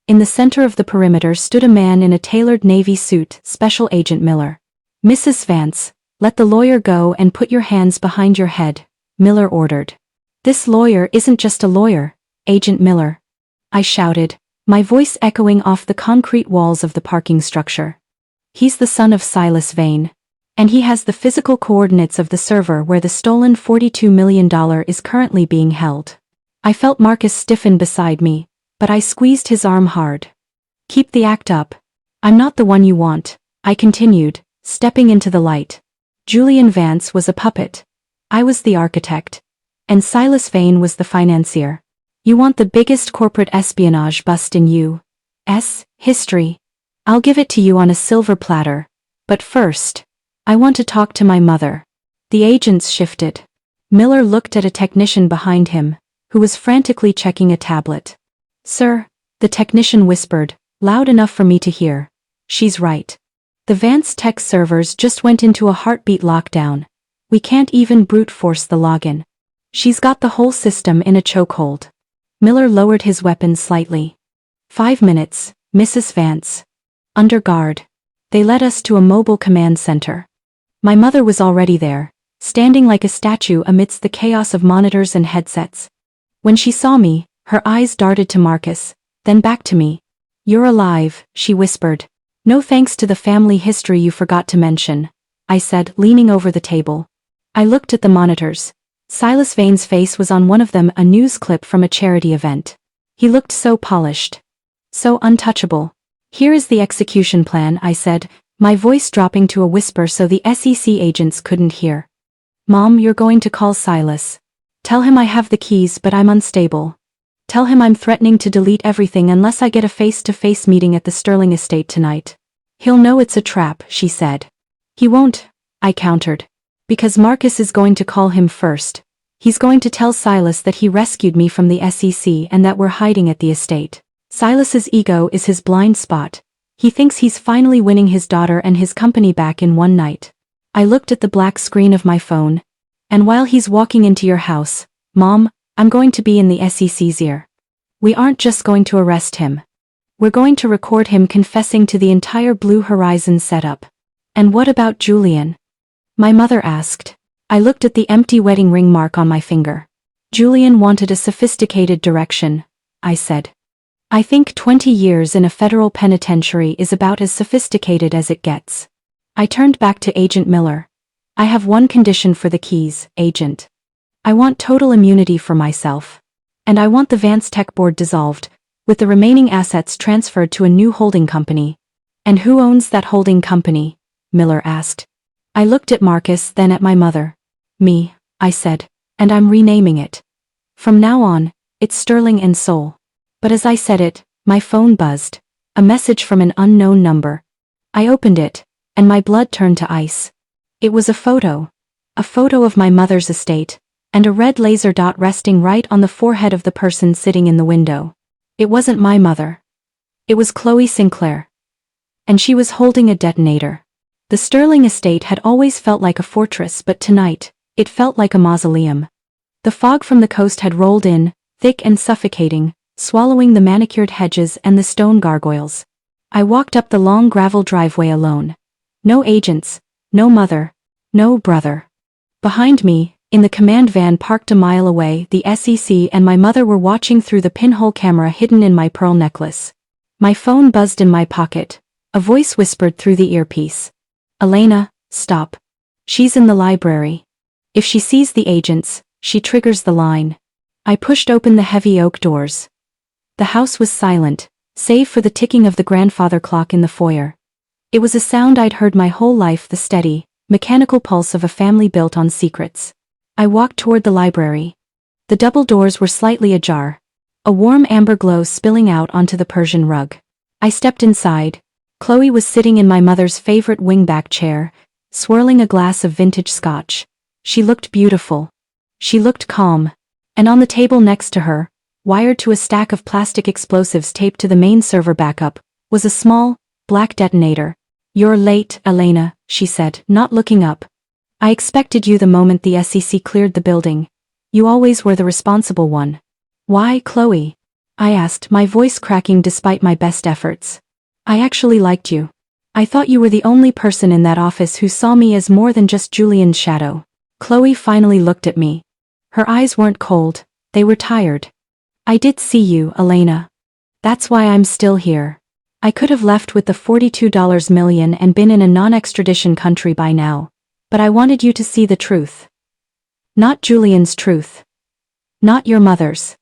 In the center of the perimeter stood a man in a tailored Navy suit, Special Agent Miller. Mrs. Vance, let the lawyer go and put your hands behind your head, Miller ordered. This lawyer isn't just a lawyer, Agent Miller. I shouted, my voice echoing off the concrete walls of the parking structure. He's the son of Silas Vane. And he has the physical coordinates of the server where the stolen $42 million is currently being held. I felt Marcus stiffen beside me, but I squeezed his arm hard. Keep the act up. I'm not the one you want, I continued, stepping into the light. Julian Vance was a puppet. I was the architect. And Silas Vane was the financier. You want the biggest corporate espionage bust in U.S. history. I'll give it to you on a silver platter. But first, I want to talk to my mother. The agents shifted. Miller looked at a technician behind him, who was frantically checking a tablet. Sir, the technician whispered, loud enough for me to hear. She's right. The Vance Tech servers just went into a heartbeat lockdown. We can't even brute force the login. She's got the whole system in a chokehold. Miller lowered his weapon slightly. 5 minutes, Mrs. Vance. Under guard. They led us to a mobile command center. My mother was already there, standing like a statue amidst the chaos of monitors and headsets. When she saw me, her eyes darted to Marcus, then back to me. You're alive, she whispered. No thanks to the family history you forgot to mention, I said, leaning over the table. I looked at the monitors. Silas Vane's face was on one of them, a news clip from a charity event. He looked so polished. So untouchable. Here is the execution plan, I said, my voice dropping to a whisper so the SEC agents couldn't hear. Mom, you're going to call Silas. Tell him I have the keys but I'm unstable. Tell him I'm threatening to delete everything unless I get a face-to-face meeting at the Sterling estate tonight. He'll know it's a trap, she said. He won't, I countered. Because Marcus is going to call him first. He's going to tell Silas that he rescued me from the SEC and that we're hiding at the estate. Silas's ego is his blind spot. He thinks he's finally winning his daughter and his company back in one night. I looked at the black screen of my phone. And while he's walking into your house, Mom, I'm going to be in the SEC's ear. We aren't just going to arrest him. We're going to record him confessing to the entire Blue Horizon setup. And what about Julian? My mother asked. I looked at the empty wedding ring mark on my finger. Julian wanted a sophisticated direction, I said. I think 20 years in a federal penitentiary is about as sophisticated as it gets. I turned back to Agent Miller. I have one condition for the keys, Agent. I want total immunity for myself. And I want the Vance Tech board dissolved, with the remaining assets transferred to a new holding company. And who owns that holding company? Miller asked. I looked at Marcus, then at my mother. Me, I said, and I'm renaming it. From now on, it's Sterling and Soul. But as I said it, my phone buzzed. A message from an unknown number. I opened it, and my blood turned to ice. It was a photo. A photo of my mother's estate, and a red laser dot resting right on the forehead of the person sitting in the window. It wasn't my mother. It was Chloe Sinclair. And she was holding a detonator. The Sterling estate had always felt like a fortress, but tonight, it felt like a mausoleum. The fog from the coast had rolled in, thick and suffocating, swallowing the manicured hedges and the stone gargoyles. I walked up the long gravel driveway alone. No agents, no mother, no brother. Behind me, in the command van parked a mile away, the SEC and my mother were watching through the pinhole camera hidden in my pearl necklace. My phone buzzed in my pocket. A voice whispered through the earpiece. Elena, stop. She's in the library. If she sees the agents, she triggers the line. I pushed open the heavy oak doors. The house was silent, save for the ticking of the grandfather clock in the foyer. It was a sound I'd heard my whole life, the steady, mechanical pulse of a family built on secrets. I walked toward the library. The double doors were slightly ajar, a warm amber glow spilling out onto the Persian rug. I stepped inside. Chloe was sitting in my mother's favorite wingback chair, swirling a glass of vintage scotch. She looked beautiful. She looked calm. And on the table next to her, wired to a stack of plastic explosives taped to the main server backup, was a small, black detonator. "You're late, Elena," she said, not looking up. "I expected you the moment the SEC cleared the building. You always were the responsible one." "Why, Chloe?" I asked, my voice cracking despite my best efforts. "I actually liked you. I thought you were the only person in that office who saw me as more than just Julian's shadow." Chloe finally looked at me. Her eyes weren't cold, they were tired. "I did see you, Elena. That's why I'm still here. I could have left with the $42 million and been in a non-extradition country by now. But I wanted you to see the truth. Not Julian's truth. Not your mother's.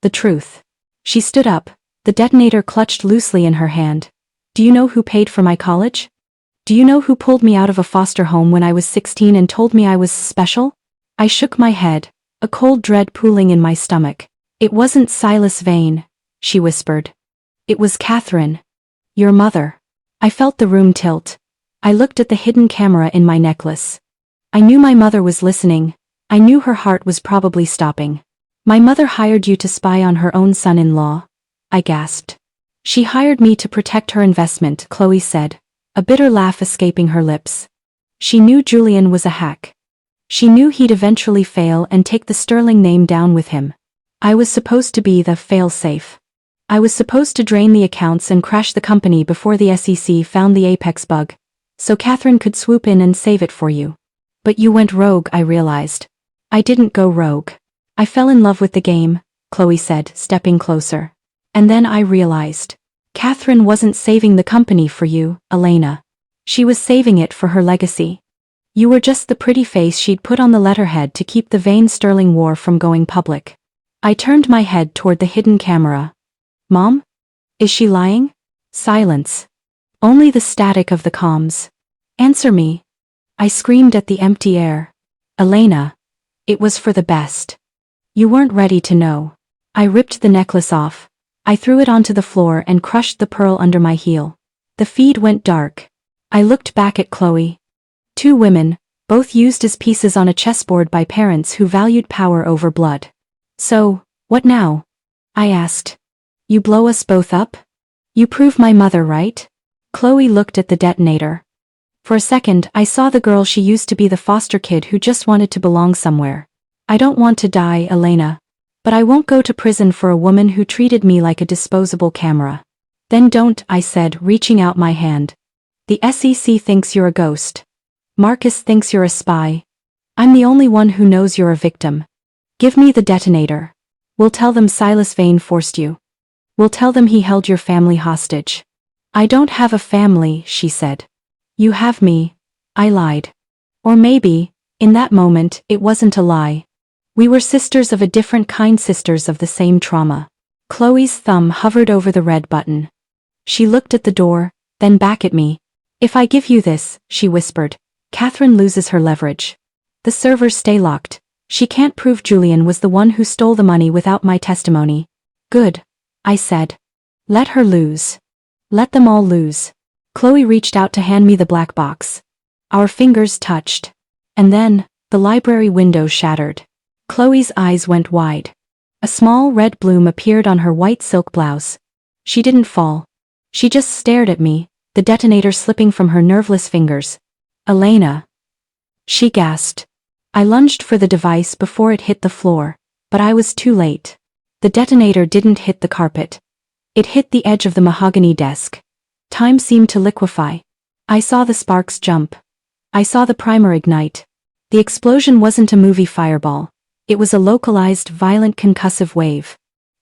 The truth." She stood up, the detonator clutched loosely in her hand. "Do you know who paid for my college? Do you know who pulled me out of a foster home when I was 16 and told me I was special?" I shook my head, a cold dread pooling in my stomach. "It wasn't Silas Vane," she whispered. "It was Catherine. Your mother." I felt the room tilt. I looked at the hidden camera in my necklace. I knew my mother was listening. I knew her heart was probably stopping. "My mother hired you to spy on her own son-in-law," I gasped. "She hired me to protect her investment," Chloe said, a bitter laugh escaping her lips. "She knew Julian was a hack. She knew he'd eventually fail and take the sterling name down with him. I was supposed to be the fail-safe. I was supposed to drain the accounts and crash the company before the SEC found the apex bug, so Catherine could swoop in and save it for you. But you went rogue," I realized. "I didn't go rogue. I fell in love with the game," Chloe said, stepping closer. "And then I realized. Catherine wasn't saving the company for you, Elena. She was saving it for her legacy. You were just the pretty face she'd put on the letterhead to keep the Vane-Sterling war from going public." I turned my head toward the hidden camera. "Mom? Is she lying?" Silence. Only the static of the comms. "Answer me." I screamed at the empty air. "Elena. It was for the best. You weren't ready to know." I ripped the necklace off. I threw it onto the floor and crushed the pearl under my heel. The feed went dark. I looked back at Chloe. Two women, both used as pieces on a chessboard by parents who valued power over blood. "So, what now?" I asked. "You blow us both up? You prove my mother right?" Chloe looked at the detonator. For a second, I saw the girl she used to be, the foster kid who just wanted to belong somewhere. "I don't want to die, Elena. But I won't go to prison for a woman who treated me like a disposable camera." "Then don't," I said, reaching out my hand. "The SEC thinks you're a ghost. Marcus thinks you're a spy. I'm the only one who knows you're a victim. Give me the detonator. We'll tell them Silas Vane forced you. We'll tell them he held your family hostage." "I don't have a family," she said. "You have me," I lied. Or maybe, in that moment, it wasn't a lie. We were sisters of a different kind, sisters of the same trauma. Chloe's thumb hovered over the red button. She looked at the door, then back at me. "If I give you this," she whispered, "Catherine loses her leverage. The servers stay locked. She can't prove Julian was the one who stole the money without my testimony." "Good," I said. "Let her lose. Let them all lose." Chloe reached out to hand me the black box. Our fingers touched. And then, the library window shattered. Chloe's eyes went wide. A small red bloom appeared on her white silk blouse. She didn't fall. She just stared at me, the detonator slipping from her nerveless fingers. "Elena." She gasped. I lunged for the device before it hit the floor, but I was too late. The detonator didn't hit the carpet. It hit the edge of the mahogany desk. Time seemed to liquefy. I saw the sparks jump. I saw the primer ignite. The explosion wasn't a movie fireball. It was a localized, violent concussive wave.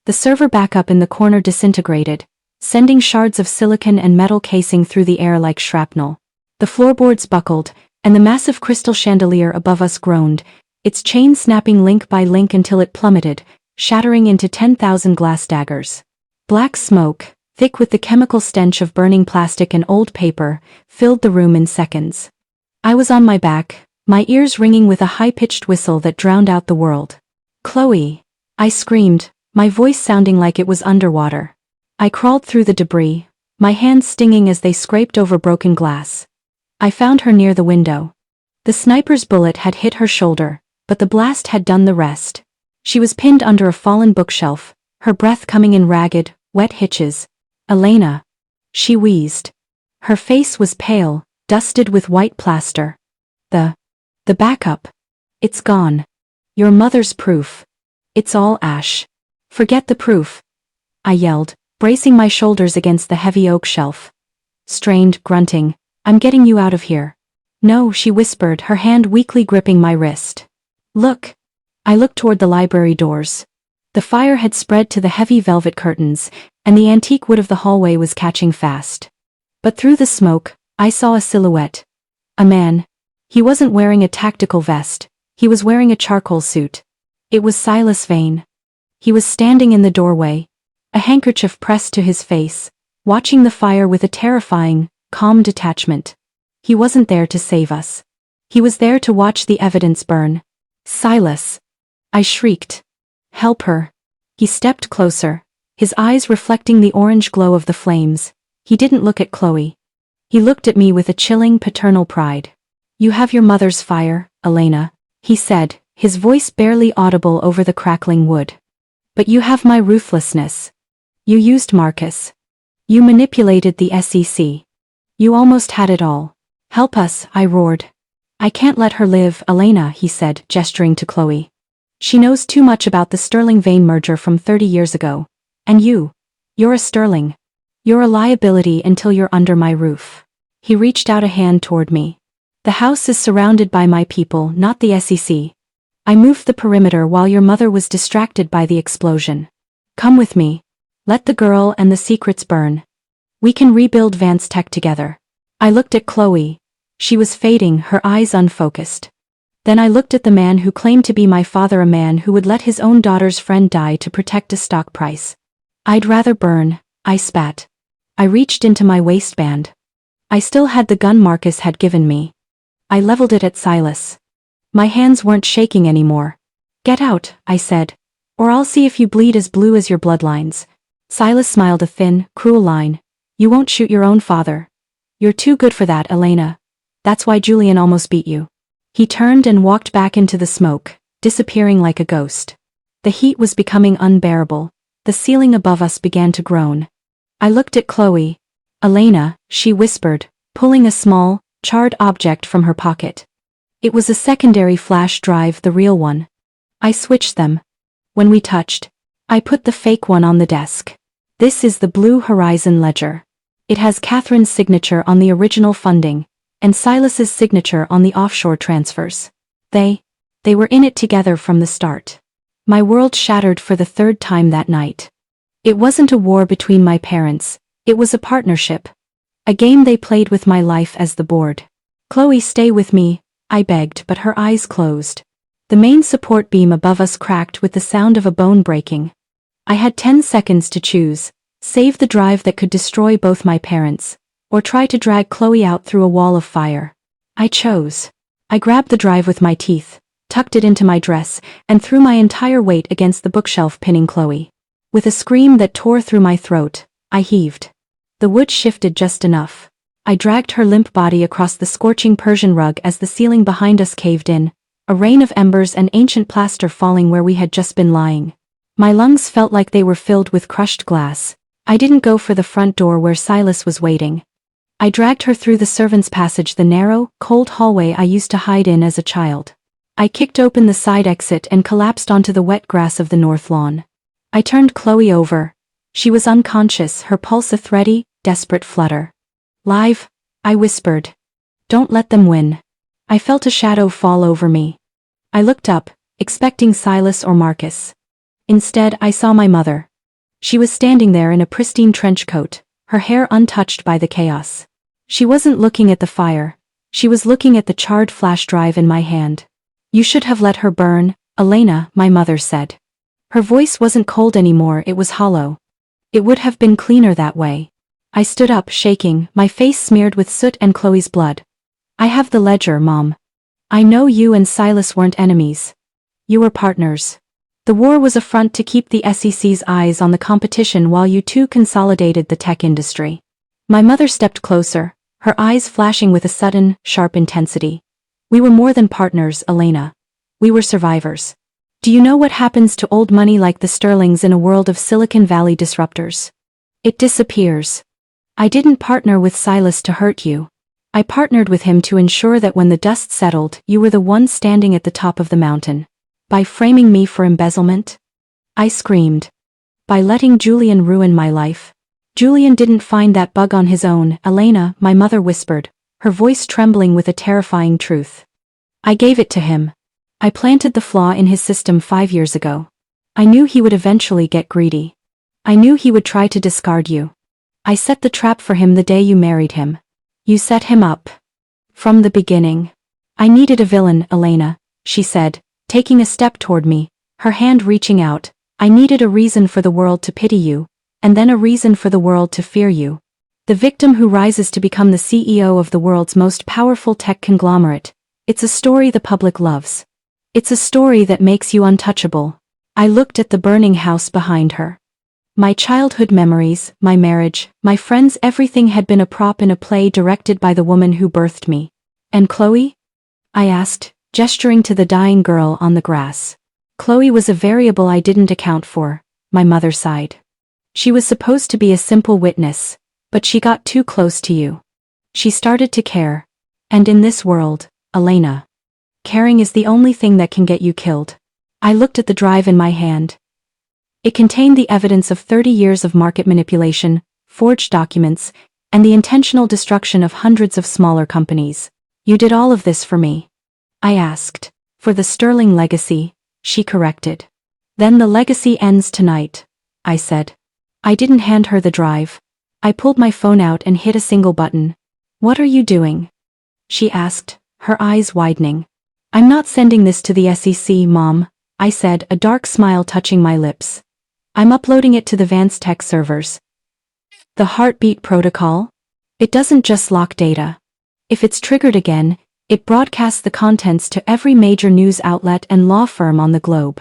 The server backup in the corner disintegrated, sending shards of silicon and metal casing through the air like shrapnel. The floorboards buckled, and the massive crystal chandelier above us groaned, its chain snapping link by link until it plummeted, shattering into 10,000 glass daggers. Black smoke, thick with the chemical stench of burning plastic and old paper, filled the room in seconds. I was on my back, my ears ringing with a high-pitched whistle that drowned out the world. "Chloe!" I screamed, my voice sounding like it was underwater. I crawled through the debris, my hands stinging as they scraped over broken glass. I found her near the window. The sniper's bullet had hit her shoulder, but the blast had done the rest. She was pinned under a fallen bookshelf, her breath coming in ragged, wet hitches. "Elena!" She wheezed. Her face was pale, dusted with white plaster. The backup. "It's gone. Your mother's proof. It's all ash." "Forget the proof," I yelled, bracing my shoulders against the heavy oak shelf. Strained, grunting, "I'm getting you out of here." "No," she whispered, her hand weakly gripping my wrist. "Look." I looked toward the library doors. The fire had spread to the heavy velvet curtains, and the antique wood of the hallway was catching fast. But through the smoke, I saw a silhouette. A man. He wasn't wearing a tactical vest, he was wearing a charcoal suit. It was Silas Vane. He was standing in the doorway, a handkerchief pressed to his face, watching the fire with a terrifying, calm detachment. He wasn't there to save us. He was there to watch the evidence burn. "Silas!" I shrieked. "Help her." He stepped closer, his eyes reflecting the orange glow of the flames. He didn't look at Chloe. He looked at me with a chilling paternal pride. "You have your mother's fire, Elena," he said, his voice barely audible over the crackling wood. "But you have my ruthlessness. You used Marcus. You manipulated the SEC. You almost had it all. Help us," I roared. "I can't let her live, Elena," he said, gesturing to Chloe. "She knows too much about the Sterling Vane merger from 30 years ago. And you're a Sterling. You're a liability until you're under my roof." He reached out a hand toward me. "The house is surrounded by my people, not the SEC. I moved the perimeter while your mother was distracted by the explosion. Come with me. Let the girl and the secrets burn. We can rebuild Vance Tech together." I looked at Chloe. She was fading, her eyes unfocused. Then I looked at the man who claimed to be my father, a man who would let his own daughter's friend die to protect a stock price. "I'd rather burn," I spat. I reached into my waistband. I still had the gun Marcus had given me. I leveled it at Silas. My hands weren't shaking anymore. "Get out," I said, "or I'll see if you bleed as blue as your bloodlines." Silas smiled, a thin, cruel line. "You won't shoot your own father. You're too good for that, Elena. That's why Julian almost beat you." He turned and walked back into the smoke, disappearing like a ghost. The heat was becoming unbearable. The ceiling above us began to groan. I looked at Chloe. "Elena," she whispered, pulling a small, charred object from her pocket. It was a secondary flash drive, the real one. I switched them. When we touched, I put the fake one on the desk. "This is the Blue Horizon ledger. It has Catherine's signature on the original funding, and Silas's signature on the offshore transfers. They were in it together from the start." My world shattered for the third time that night. It wasn't a war between my parents, it was a partnership. A game they played with my life as the board. "Chloe, stay with me," I begged, but her eyes closed. The main support beam above us cracked with the sound of a bone breaking. I had 10 seconds to choose: save the drive that could destroy both my parents, or try to drag Chloe out through a wall of fire. I chose. I grabbed the drive with my teeth, tucked it into my dress, and threw my entire weight against the bookshelf, pinning Chloe. With a scream that tore through my throat, I heaved. The wood shifted just enough. I dragged her limp body across the scorching Persian rug as the ceiling behind us caved in, a rain of embers and ancient plaster falling where we had just been lying. My lungs felt like they were filled with crushed glass. I didn't go for the front door where Silas was waiting. I dragged her through the servants' passage, the narrow, cold hallway I used to hide in as a child. I kicked open the side exit and collapsed onto the wet grass of the north lawn. I turned Chloe over. She was unconscious, her pulse a thready, desperate flutter. "Live," I whispered. "Don't let them win." I felt a shadow fall over me. I looked up, expecting Silas or Marcus. Instead, I saw my mother. She was standing there in a pristine trench coat, her hair untouched by the chaos. She wasn't looking at the fire. She was looking at the charred flash drive in my hand. "You should have let her burn, Elena," my mother said. Her voice wasn't cold anymore, it was hollow. It would have been cleaner that way. I stood up, shaking, my face smeared with soot and Chloe's blood. I have the ledger, Mom. I know you and Silas weren't enemies. You were partners. The war was a front to keep the SEC's eyes on the competition while you two consolidated the tech industry. My mother stepped closer, her eyes flashing with a sudden, sharp intensity. We were more than partners, Elena. We were survivors. Do you know what happens to old money like the sterlings in a world of Silicon Valley disruptors? It disappears. I didn't partner with Silas to hurt you. I partnered with him to ensure that when the dust settled, you were the one standing at the top of the mountain. By framing me for embezzlement? I screamed. By letting Julian ruin my life. Julian didn't find that bug on his own, Elena, my mother whispered, her voice trembling with a terrifying truth. I gave it to him. I planted the flaw in his system 5 years ago. I knew he would eventually get greedy. I knew he would try to discard you. I set the trap for him the day you married him. You set him up. From the beginning. I needed a villain, Elena, she said, taking a step toward me, her hand reaching out. I needed a reason for the world to pity you, and then a reason for the world to fear you. The victim who rises to become the CEO of the world's most powerful tech conglomerate. It's a story the public loves. It's a story that makes you untouchable. I looked at the burning house behind her. My childhood memories, my marriage, my friends, everything had been a prop in a play directed by the woman who birthed me. And Chloe? I asked, gesturing to the dying girl on the grass. Chloe was a variable I didn't account for, my mother sighed. She was supposed to be a simple witness, but she got too close to you. She started to care. And in this world, Elena, caring is the only thing that can get you killed. I looked at the drive in my hand. It contained the evidence of 30 years of market manipulation, forged documents, and the intentional destruction of hundreds of smaller companies. You did all of this for me? I asked. For the Sterling legacy, she corrected. Then the legacy ends tonight, I said. I didn't hand her the drive. I pulled my phone out and hit a single button. What are you doing? She asked, her eyes widening. I'm not sending this to the SEC, Mom, I said, a dark smile touching my lips. I'm uploading it to the Vance Tech servers. The heartbeat protocol? It doesn't just lock data. If it's triggered again, it broadcasts the contents to every major news outlet and law firm on the globe.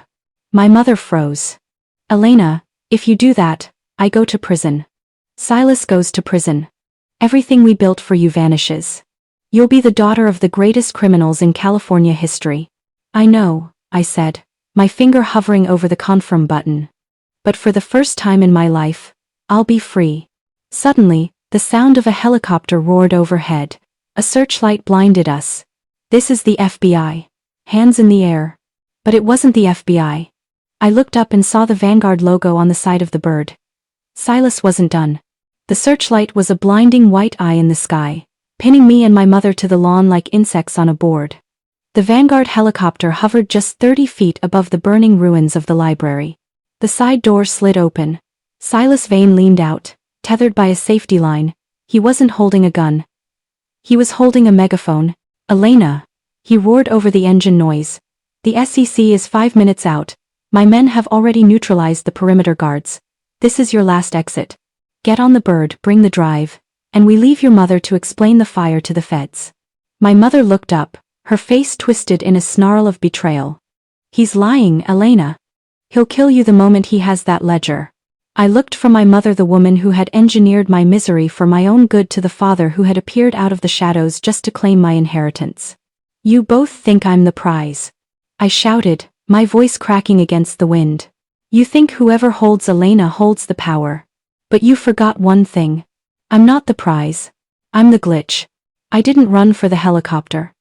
My mother froze. Elena, if you do that, I go to prison. Silas goes to prison. Everything we built for you vanishes. You'll be the daughter of the greatest criminals in California history. I know, I said, my finger hovering over the confirm button. But for the first time in my life, I'll be free. Suddenly, the sound of a helicopter roared overhead. A searchlight blinded us. This is the FBI. Hands in the air. But it wasn't the FBI. I looked up and saw the Vanguard logo on the side of the bird. Silas wasn't done. The searchlight was a blinding white eye in the sky, pinning me and my mother to the lawn like insects on a board. The Vanguard helicopter hovered just 30 feet above the burning ruins of the library. The side door slid open. Silas Vane leaned out, tethered by a safety line. He wasn't holding a gun. He was holding a megaphone. Elena, he roared over the engine noise. The SEC is 5 minutes out. My men have already neutralized the perimeter guards. This is your last exit. Get on the bird, bring the drive, and we leave your mother to explain the fire to the feds. My mother looked up, her face twisted in a snarl of betrayal. He's lying, Elena. He'll kill you the moment he has that ledger. I looked from my mother, the woman who had engineered my misery for my own good, to the father who had appeared out of the shadows just to claim my inheritance. You both think I'm the prize. I shouted, my voice cracking against the wind. You think whoever holds Elena holds the power. But you forgot one thing. I'm not the prize. I'm the glitch. I didn't run for the helicopter.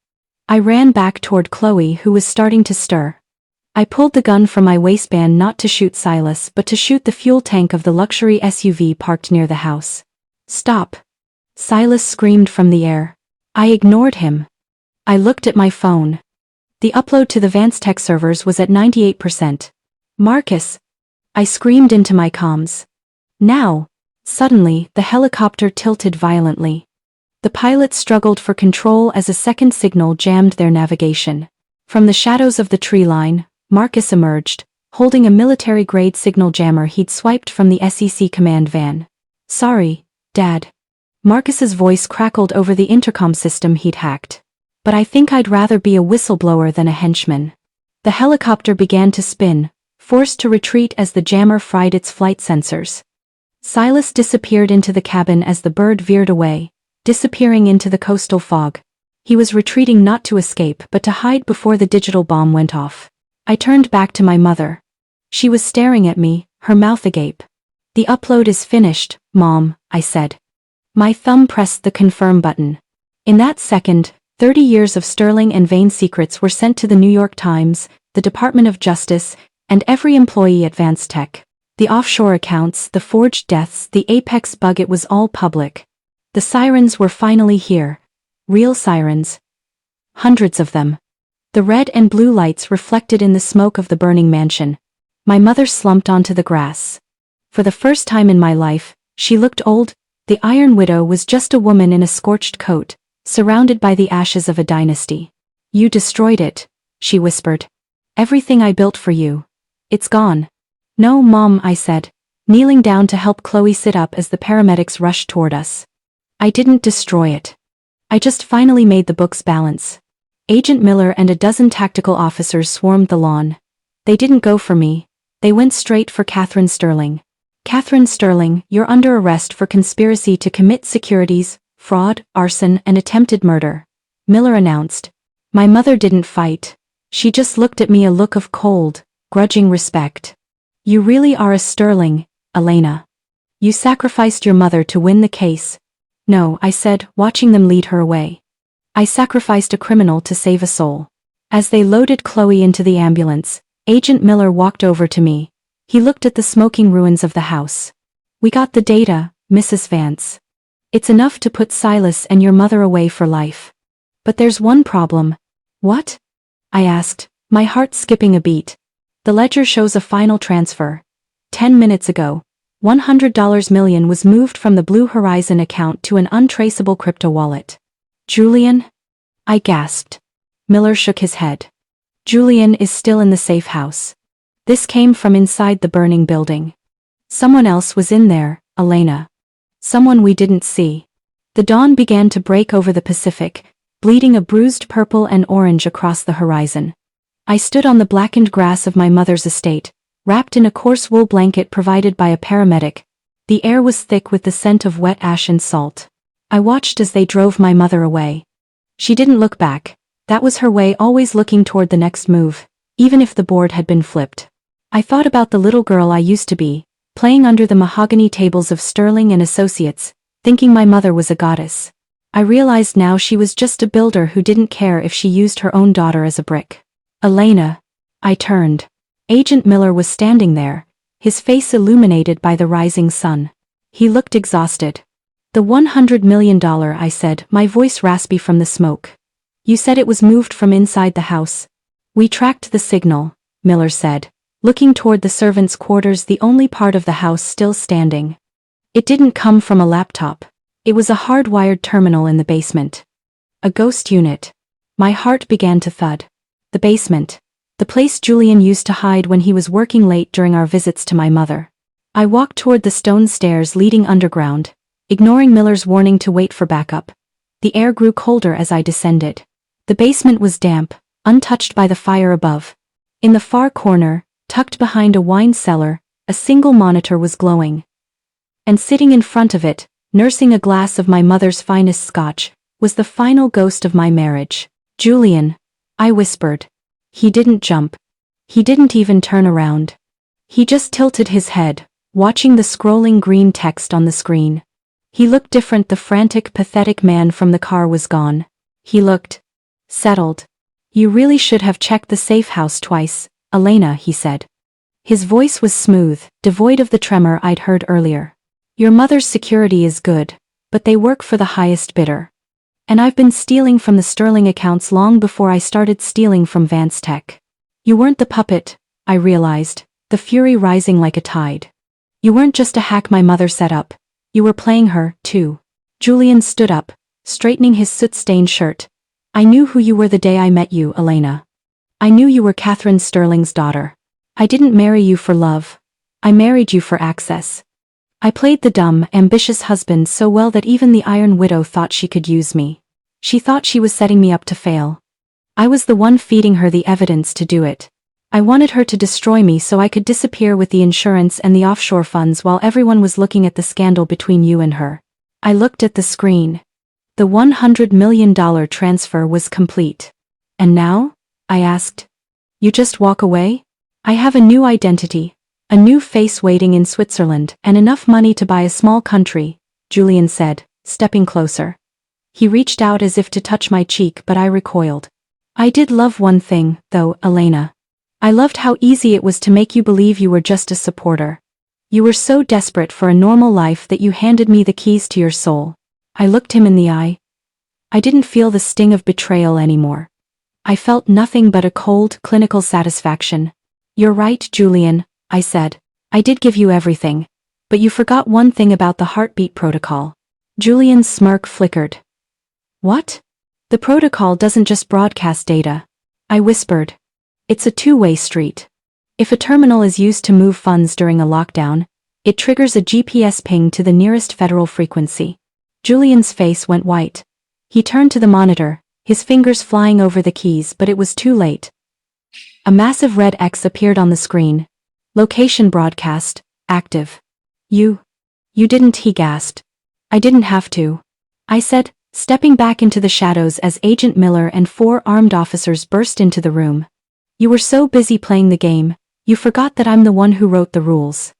I ran back toward Chloe, who was starting to stir. I pulled the gun from my waistband, not to shoot Silas but to shoot the fuel tank of the luxury SUV parked near the house. Stop! Silas screamed from the air. I ignored him. I looked at my phone. The upload to the Vance Tech servers was at 98%. Marcus! I screamed into my comms. Now! Suddenly, the helicopter tilted violently. The pilots struggled for control as a second signal jammed their navigation. From the shadows of the tree line, Marcus emerged, holding a military-grade signal jammer he'd swiped from the SEC command van. "Sorry, Dad." Marcus's voice crackled over the intercom system he'd hacked. "But I think I'd rather be a whistleblower than a henchman." The helicopter began to spin, forced to retreat as the jammer fried its flight sensors. Silas disappeared into the cabin as the bird veered away, disappearing into the coastal fog. He was retreating not to escape but to hide before the digital bomb went off. I turned back to my mother. She was staring at me, her mouth agape. "The upload is finished, Mom," I said. My thumb pressed the confirm button. In that second, 30 years of sterling and Vane secrets were sent to the New York Times, the Department of Justice, and every employee at Vance Tech. The offshore accounts, the forged deaths, the Apex bug, it was all public. The sirens were finally here. Real sirens. Hundreds of them. The red and blue lights reflected in the smoke of the burning mansion. My mother slumped onto the grass. For the first time in my life, she looked old. The Iron Widow was just a woman in a scorched coat, surrounded by the ashes of a dynasty. "You destroyed it," she whispered. "Everything I built for you. It's gone." "No, Mom," I said, kneeling down to help Chloe sit up as the paramedics rushed toward us. "I didn't destroy it. I just finally made the books balance." Agent Miller and a dozen tactical officers swarmed the lawn. They didn't go for me. They went straight for Catherine Sterling. "Catherine Sterling, you're under arrest for conspiracy to commit securities, fraud, arson, and attempted murder," Miller announced. My mother didn't fight. She just looked at me, a look of cold, grudging respect. "You really are a Sterling, Elena. You sacrificed your mother to win the case." "No," I said, watching them lead her away. "I sacrificed a criminal to save a soul." As they loaded Chloe into the ambulance, Agent Miller walked over to me. He looked at the smoking ruins of the house. "We got the data, Mrs. Vance. It's enough to put Silas and your mother away for life. But there's one problem." "What?" I asked, my heart skipping a beat. "The ledger shows a final transfer. 10 minutes ago, $100 million was moved from the Blue Horizon account to an untraceable crypto wallet." "Julian?" I gasped. Miller shook his head. "Julian is still in the safe house. This came from inside the burning building. Someone else was in there, Elena. Someone we didn't see." The dawn began to break over the Pacific, bleeding a bruised purple and orange across the horizon. I stood on the blackened grass of my mother's estate, wrapped in a coarse wool blanket provided by a paramedic. The air was thick with the scent of wet ash and salt. I watched as they drove my mother away. She didn't look back. That was her way, always looking toward the next move, even if the board had been flipped. I thought about the little girl I used to be, playing under the mahogany tables of Sterling and Associates, thinking my mother was a goddess. I realized now she was just a builder who didn't care if she used her own daughter as a brick. "Elena." I turned. Agent Miller was standing there, his face illuminated by the rising sun. He looked exhausted. "The $100 million, I said, my voice raspy from the smoke. "You said it was moved from inside the house." "We tracked the signal," Miller said, looking toward the servants' quarters, the only part of the house still standing. "It didn't come from a laptop. It was a hardwired terminal in the basement. A ghost unit." My heart began to thud. The basement. The place Julian used to hide when he was working late during our visits to my mother. I walked toward the stone stairs leading underground, ignoring Miller's warning to wait for backup. The air grew colder as I descended. The basement was damp, untouched by the fire above. In the far corner, tucked behind a wine cellar, a single monitor was glowing. And sitting in front of it, nursing a glass of my mother's finest scotch, was the final ghost of my marriage. "Julian," I whispered. He didn't jump. He didn't even turn around. He just tilted his head, watching the scrolling green text on the screen. He looked different. The frantic, pathetic man from the car was gone. He looked settled. "You really should have checked the safe house twice, Elena," he said. His voice was smooth, devoid of the tremor I'd heard earlier. "Your mother's security is good, but they work for the highest bidder. And I've been stealing from the Sterling accounts long before I started stealing from Vance Tech. You weren't the puppet," I realized, the fury rising like a tide. "You weren't just a hack my mother set up. You were playing her, too." Julian stood up, straightening his soot-stained shirt. "I knew who you were the day I met you, Elena. I knew you were Catherine Sterling's daughter. I didn't marry you for love. I married you for access. I played the dumb, ambitious husband so well that even the Iron Widow thought she could use me. She thought she was setting me up to fail. I was the one feeding her the evidence to do it. I wanted her to destroy me so I could disappear with the insurance and the offshore funds while everyone was looking at the scandal between you and her. I looked at the screen. The $100 million transfer was complete. And now? I asked. You just walk away? I have a new identity, a new face waiting in Switzerland, and enough money to buy a small country, Julian said, stepping closer. He reached out as if to touch my cheek, but I recoiled. I did love one thing, though, Elena. I loved how easy it was to make you believe you were just a supporter. You were so desperate for a normal life that you handed me the keys to your soul. I looked him in the eye. I didn't feel the sting of betrayal anymore. I felt nothing but a cold, clinical satisfaction. You're right, Julian, I said. I did give you everything. But you forgot one thing about the heartbeat protocol. Julian's smirk flickered. What? The protocol doesn't just broadcast data. I whispered. It's a two-way street. If a terminal is used to move funds during a lockdown, it triggers a GPS ping to the nearest federal frequency. Julian's face went white. He turned to the monitor, his fingers flying over the keys, but it was too late. A massive red X appeared on the screen. Location broadcast, active. You didn't, he gasped. I didn't have to. I said, stepping back into the shadows as Agent Miller and 4 armed officers burst into the room. You were so busy playing the game, you forgot that I'm the one who wrote the rules.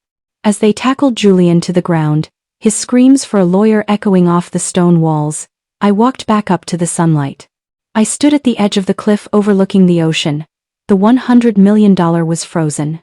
As they tackled Julian to the ground, his screams for a lawyer echoing off the stone walls, I walked back up to the sunlight. I stood at the edge of the cliff overlooking the ocean. The $100 million was frozen.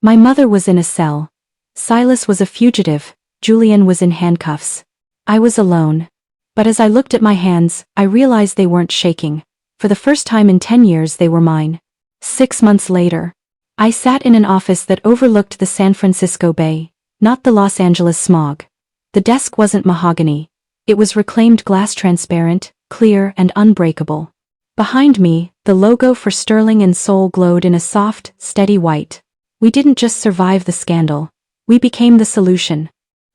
My mother was in a cell. Silas was a fugitive. Julian was in handcuffs. I was alone. But as I looked at my hands, I realized they weren't shaking. For the first time in 10 years they were mine. 6 months later, I sat in an office that overlooked the San Francisco Bay, not the Los Angeles smog. The desk wasn't mahogany. It was reclaimed glass, transparent, clear, and unbreakable. Behind me, the logo for Sterling and Soul glowed in a soft, steady white. We didn't just survive the scandal. We became the solution.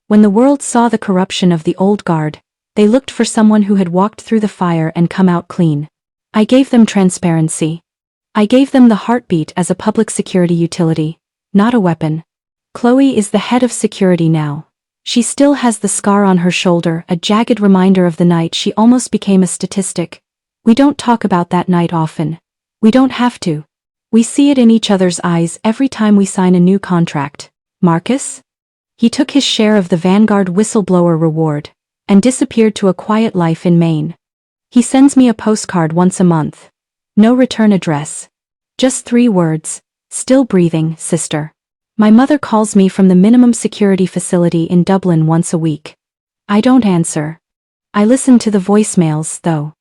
When the world saw the corruption of the old guard, they looked for someone who had walked through the fire and come out clean. I gave them transparency. I gave them the heartbeat as a public security utility, not a weapon. Chloe is the head of security now. She still has the scar on her shoulder, a jagged reminder of the night she almost became a statistic. We don't talk about that night often. We don't have to. We see it in each other's eyes every time we sign a new contract. Marcus? He took his share of the Vanguard whistleblower reward and disappeared to a quiet life in Maine. He sends me a postcard once a month. No return address. Just 3 words. Still breathing, sister. My mother calls me from the minimum security facility in Dublin once a week. I don't answer. I listen to the voicemails, though.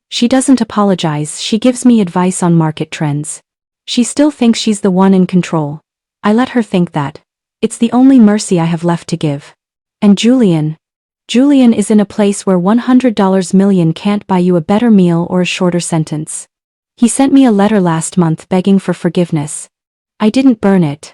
She doesn't apologize, she gives me advice on market trends. She still thinks she's the one in control. I let her think that. It's the only mercy I have left to give. And Julian is in a place where $100 million can't buy you a better meal or a shorter sentence. He sent me a letter last month begging for forgiveness. I didn't burn it.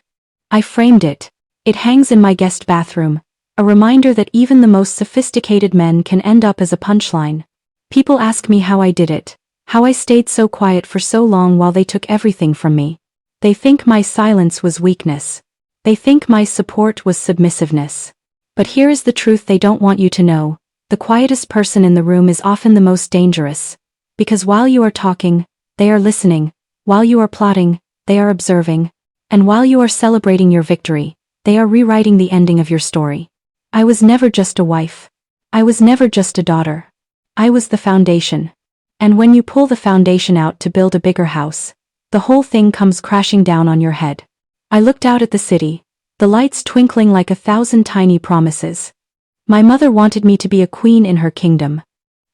I framed it. It hangs in my guest bathroom, a reminder that even the most sophisticated men can end up as a punchline. People ask me how I did it, how I stayed so quiet for so long while they took everything from me. They think my silence was weakness. They think my support was submissiveness. But here is the truth they don't want you to know. The quietest person in the room is often the most dangerous. Because while you are talking, they are listening. While you are plotting, they are observing. And while you are celebrating your victory, they are rewriting the ending of your story. I was never just a wife. I was never just a daughter. I was the foundation. And when you pull the foundation out to build a bigger house, the whole thing comes crashing down on your head. I looked out at the city, the lights twinkling like 1,000 tiny promises. My mother wanted me to be a queen in her kingdom.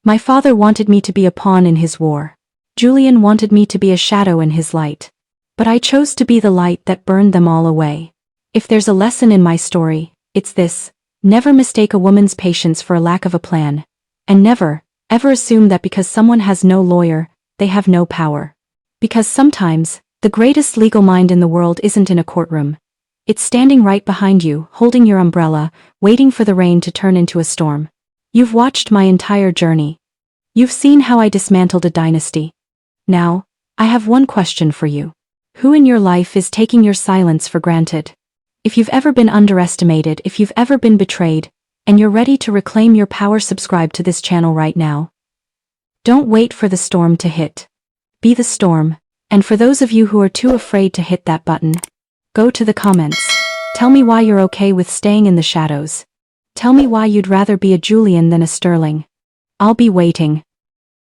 My father wanted me to be a pawn in his war. Julian wanted me to be a shadow in his light. But I chose to be the light that burned them all away. If there's a lesson in my story, it's this: never mistake a woman's patience for a lack of a plan. And never, ever assume that because someone has no lawyer, they have no power. Because sometimes, The greatest legal mind in the world isn't in a courtroom. It's standing right behind you, holding your umbrella, waiting for the rain to turn into a storm. You've watched my entire journey. You've seen how I dismantled a dynasty. Now, I have one question for you. Who in your life is taking your silence for granted? If you've ever been underestimated, if you've ever been betrayed, and you're ready to reclaim your power, subscribe to this channel right now. Don't wait for the storm to hit. Be the storm. And for those of you who are too afraid to hit that button, go to the comments. Tell me why you're okay with staying in the shadows. Tell me why you'd rather be a Julian than a Sterling. I'll be waiting.